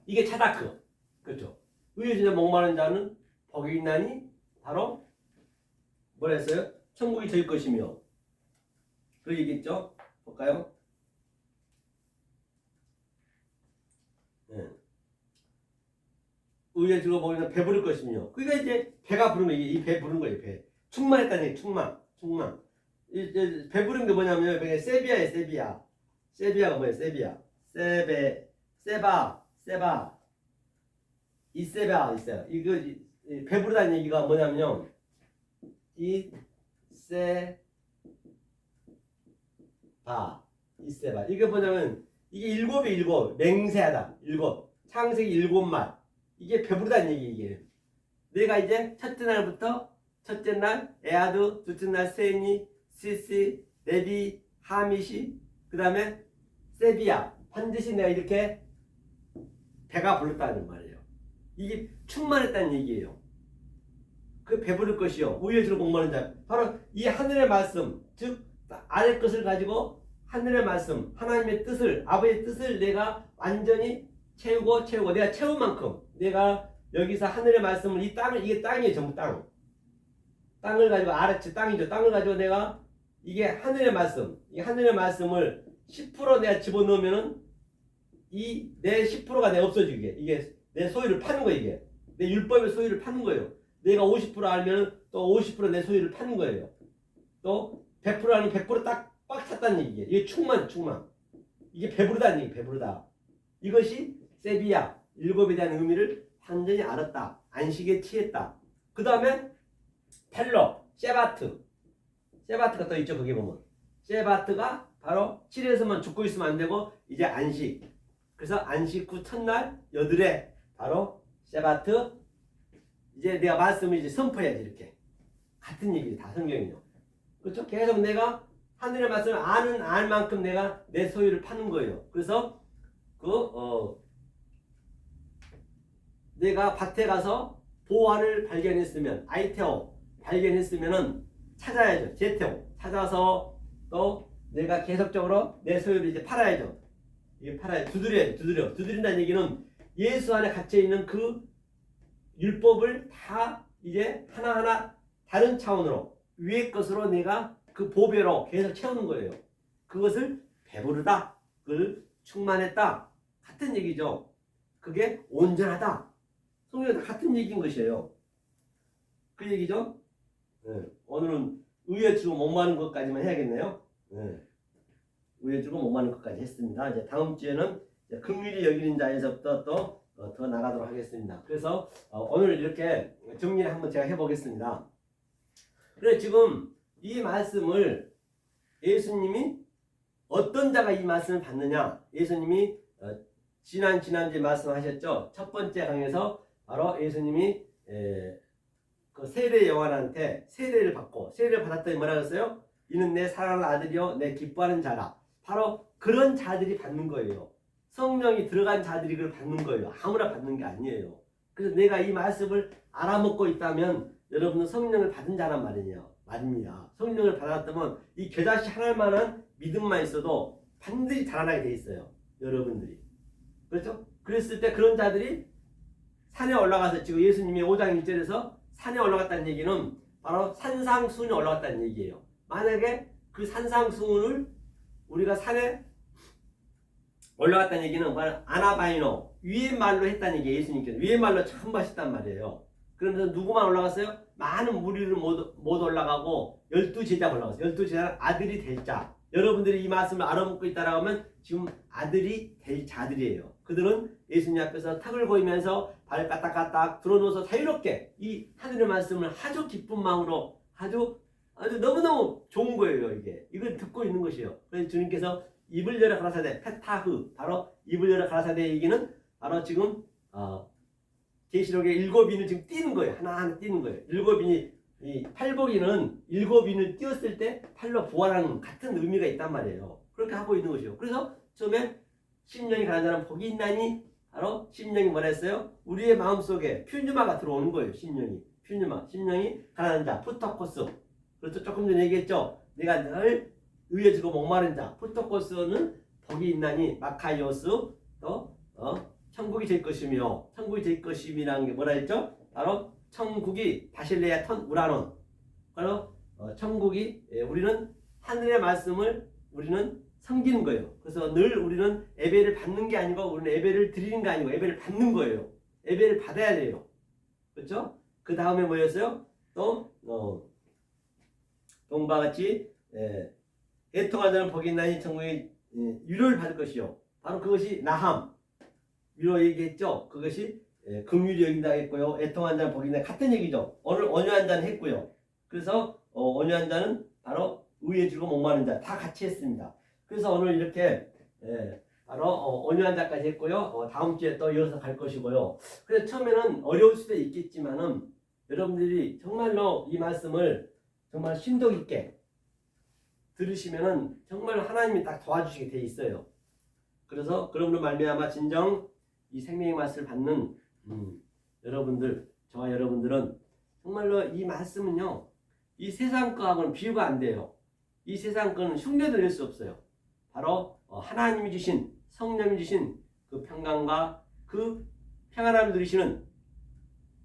이게 차다크. 그렇죠. 의에 진짜 목마른 자는 복이 있나니 바로 뭐라 했어요? 천국이 저희 것이며. 그 얘기했죠. 볼까요? 네. 의에 주고 먹으면 배부를 것이며. 그러니까 이제 배가 부른 거예요. 이 배 부른 거예요. 배. 충만했다는 얘기. 충만. 이제 배부른 게 뭐냐면 여기 세비야예요. 세비야. 세비야가 뭐예요? 세비야. 세바. 이세바 있어요. 이거 배부르다는 얘기가 뭐냐면요. 이세바. 이게 뭐냐면 이게 일곱이 일곱. 맹세하다. 일곱. 창세기 일곱 말. 이게 배부르다는 얘기 이게. 내가 이제 첫째 날부터 첫째 날 에아드, 둘째 날 세니, 시시, 레비, 하미시, 그 다음에 세비야. 반드시 내가 이렇게 배가 불렀다는 말이에요. 이게 충만했다는 얘기예요. 그 배부를 것이요. 의에 주로 목마른 자. 바로 이 하늘의 말씀, 즉 아래 것을 가지고 하늘의 말씀, 하나님의 뜻을, 아버지의 뜻을 내가 완전히 채우고 내가 채운 만큼 내가 여기서 하늘의 말씀을 이 땅을, 이게 땅이에요. 전부 땅. 땅을 가지고 아래치 땅이죠. 땅을 가지고 내가 이게 하늘의 말씀, 이 하늘의 말씀을 10% 내가 집어넣으면은 이 내 10%가 내가 없어지게. 이게 내 소유를 파는 거예요. 이게 내 율법의 소유를 파는 거예요. 내가 50% 알면 또 50% 내 소유를 파는 거예요. 또 100% 알면 100% 딱 꽉 찼다는 얘기예요. 이게 충만. 이게 배부르다는 얘기. 배부르다. 이것이 세비야. 일곱에 대한 의미를 완전히 알았다. 안식에 취했다. 그 다음에 텔러, 세바트가 또 있죠. 거기 보면 세바트가 바로 7에서만 죽고 있으면 안 되고 이제 안식. 그래서 안식 후 첫날 여드레 바로 세바트. 이제 내가 말씀을 이제 선포해야지. 이렇게 같은 얘기를 다 성경이요. 그렇죠? 계속 내가 하늘의 말씀을 알 만큼 내가 내 소유를 파는 거예요. 그래서 내가 밭에 가서 보화를 발견했으면 아이테오 발견했으면은 찾아야죠. 제테오 찾아서 또 내가 계속적으로 내 소유를 이제 팔아야죠. 이게 팔아야죠. 두드린다는 얘기는 예수 안에 갇혀 있는 그 율법을 다 이제 하나하나 다른 차원으로 위의 것으로 내가 그 보배로 계속 채우는 거예요. 그것을 배부르다, 그걸 충만했다 같은 얘기죠. 그게 온전하다. 성경은 같은 얘기인 것이에요. 그 얘기죠. 네. 오늘은 의에 주고 목마른 것까지만 해야겠네요. 네. 의에 주고 목마른 것까지 했습니다. 이제 다음 주에는 긍휼히 여기는 자에서부터 또 더 나가도록 하겠습니다. 그래서 오늘 이렇게 정리를 한번 제가 해보겠습니다. 그래 지금 이 말씀을 예수님이 어떤 자가 이 말씀을 받느냐? 예수님이 지난주에 말씀하셨죠. 첫 번째 강에서 바로 예수님이 그 세례 요한한테 세례를 받았더니 뭐라 그랬어요? 이는 내 사랑하는 아들이요 내 기뻐하는 자라. 바로 그런 자들이 받는 거예요. 성령이 들어간 자들이 그걸 받는 거예요. 아무나 받는 게 아니에요. 그래서 내가 이 말씀을 알아먹고 있다면 여러분은 성령을 받은 자란 말입니다. 성령을 받았다면 이 겨자씨 하나만한 믿음만 있어도 반드시 자라나게 돼 있어요. 여러분들이. 그렇죠? 그랬을 때 그런 자들이 산에 올라가서 지금 예수님이 5장 1절에서 산에 올라갔다는 얘기는 바로 산상수훈이 올라갔다는 얘기예요. 만약에 그 산상수훈을 우리가 산에 올라갔다는 얘기는 바로 아나바이노 위의 말로 했다는 얘기예요. 예수님께서 위의 말로 처음 하셨단 말이에요. 그러면서 누구만 올라갔어요? 많은 무리를 못 올라가고 12제자가 올라갔어요. 12제자는 아들이 될 자. 여러분들이 이 말씀을 알아먹고 있다라고 하면 지금 아들이 될 자들이에요. 그들은 예수님 앞에서 턱을 보이면서 발 까딱까딱 들어놓아서 자유롭게 이 하늘의 말씀을 아주 기쁜 마음으로 아주 너무너무 좋은 거예요. 이걸 듣고 있는 것이에요. 그래서 주님께서 입을 열어 가라사대 페타흐 바로 입을 열어 가라사대 얘기는 바로 지금 계시록의 일곱인을 지금 띄는 거예요. 하나하나 띄는 거예요. 일곱인이 이 팔복이는 일곱인을 띄었을 때 팔로 부활하는 같은 의미가 있단 말이에요. 그렇게 하고 있는 것이요. 그래서 처음에 심령이 가난한 자는 복이 있나니 바로 심령이 뭐라 했어요? 우리의 마음속에 퓨뉴마가 들어오는 거예요. 심령이 가난한 자 푸토코스. 그렇죠. 조금 전에 얘기했죠. 내가 늘 의에 주고 목마른 자 푸토코스는 복이 있나니 마카이오스 또 천국이 될 것이며 천국이 될 것임이라는 게 뭐라 했죠? 바로 천국이 바실레아 턴 우라논 바로 천국이 우리는 하늘의 말씀을 우리는 섬기는 거예요. 그래서 늘 우리는 예배를 받는 게 아니고 우리는 예배를 드리는 게 아니고 예배를 받는 거예요. 예배를 받아야 돼요. 그렇죠? 그 다음에 뭐였어요? 또 동바 같이 애통하는 자는 복이 있나니 천국의 위로를 받을 것이요. 바로 그것이 나함 위로 얘기했죠. 그것이 긍휼히 여긴다 했고요. 애통한 자는 복이 있나 같은 얘기죠. 오늘 온유한 자는 했고요. 그래서 온유한 자는 바로 의에 줄고 목마른 자 다 같이 했습니다. 그래서 오늘 이렇게 바로 온유한 자까지 했고요. 다음 주에 또 이어서 갈 것이고요. 그래서 처음에는 어려울 수도 있겠지만은 여러분들이 정말로 이 말씀을 정말 심도 깊게 들으시면은 정말 하나님이 딱 도와주시게 돼 있어요. 그래서 그러므로 말미암아 진정 이 생명의 맛을 받는 여러분들, 저와 여러분들은 정말로 이 말씀은요, 이 세상 거하고는 비교가 안 돼요. 이 세상 거는 흉내도 낼 수 없어요. 바로 하나님이 주신, 성령이 주신 그 평강과 그 평안함을 누리시는,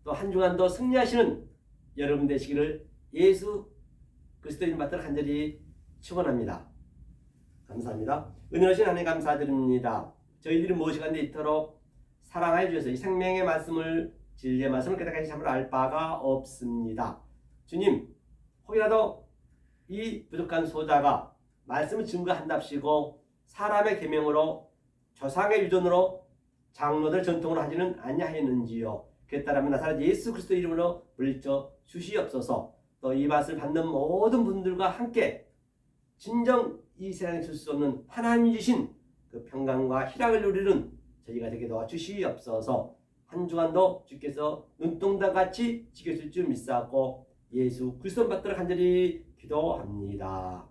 또 한 주간도 승리하시는 여러분 되시기를 예수 그리스도인 받들어 간절히 축원합니다. 감사합니다. 은혜로우신 하나님 감사드립니다. 저희들이 무엇이간데 이토록 사랑하여 주셔서 이 생명의 말씀을, 진리의 말씀을 깨닫게 참으로 알 바가 없습니다. 주님, 혹이라도 이 부족한 소자가 말씀을 증거한답시고 사람의 계명으로 조상의 유전으로 장로들 전통으로 하지는 아니하였는지요. 그랬다라면 나사렛 예수 그리스도 이름으로 물리쳐 주시옵소서. 또 이 맛을 받는 모든 분들과 함께 진정 이 세상에 줄 수 없는 하나님이 주신 그 평강과 희락을 누리는 저희가 되게 도와주시옵소서. 한 주간도 주께서 눈동자같이 지켜줄 줄 믿사옵고 예수 그리스도 받들어 간절히 기도합니다.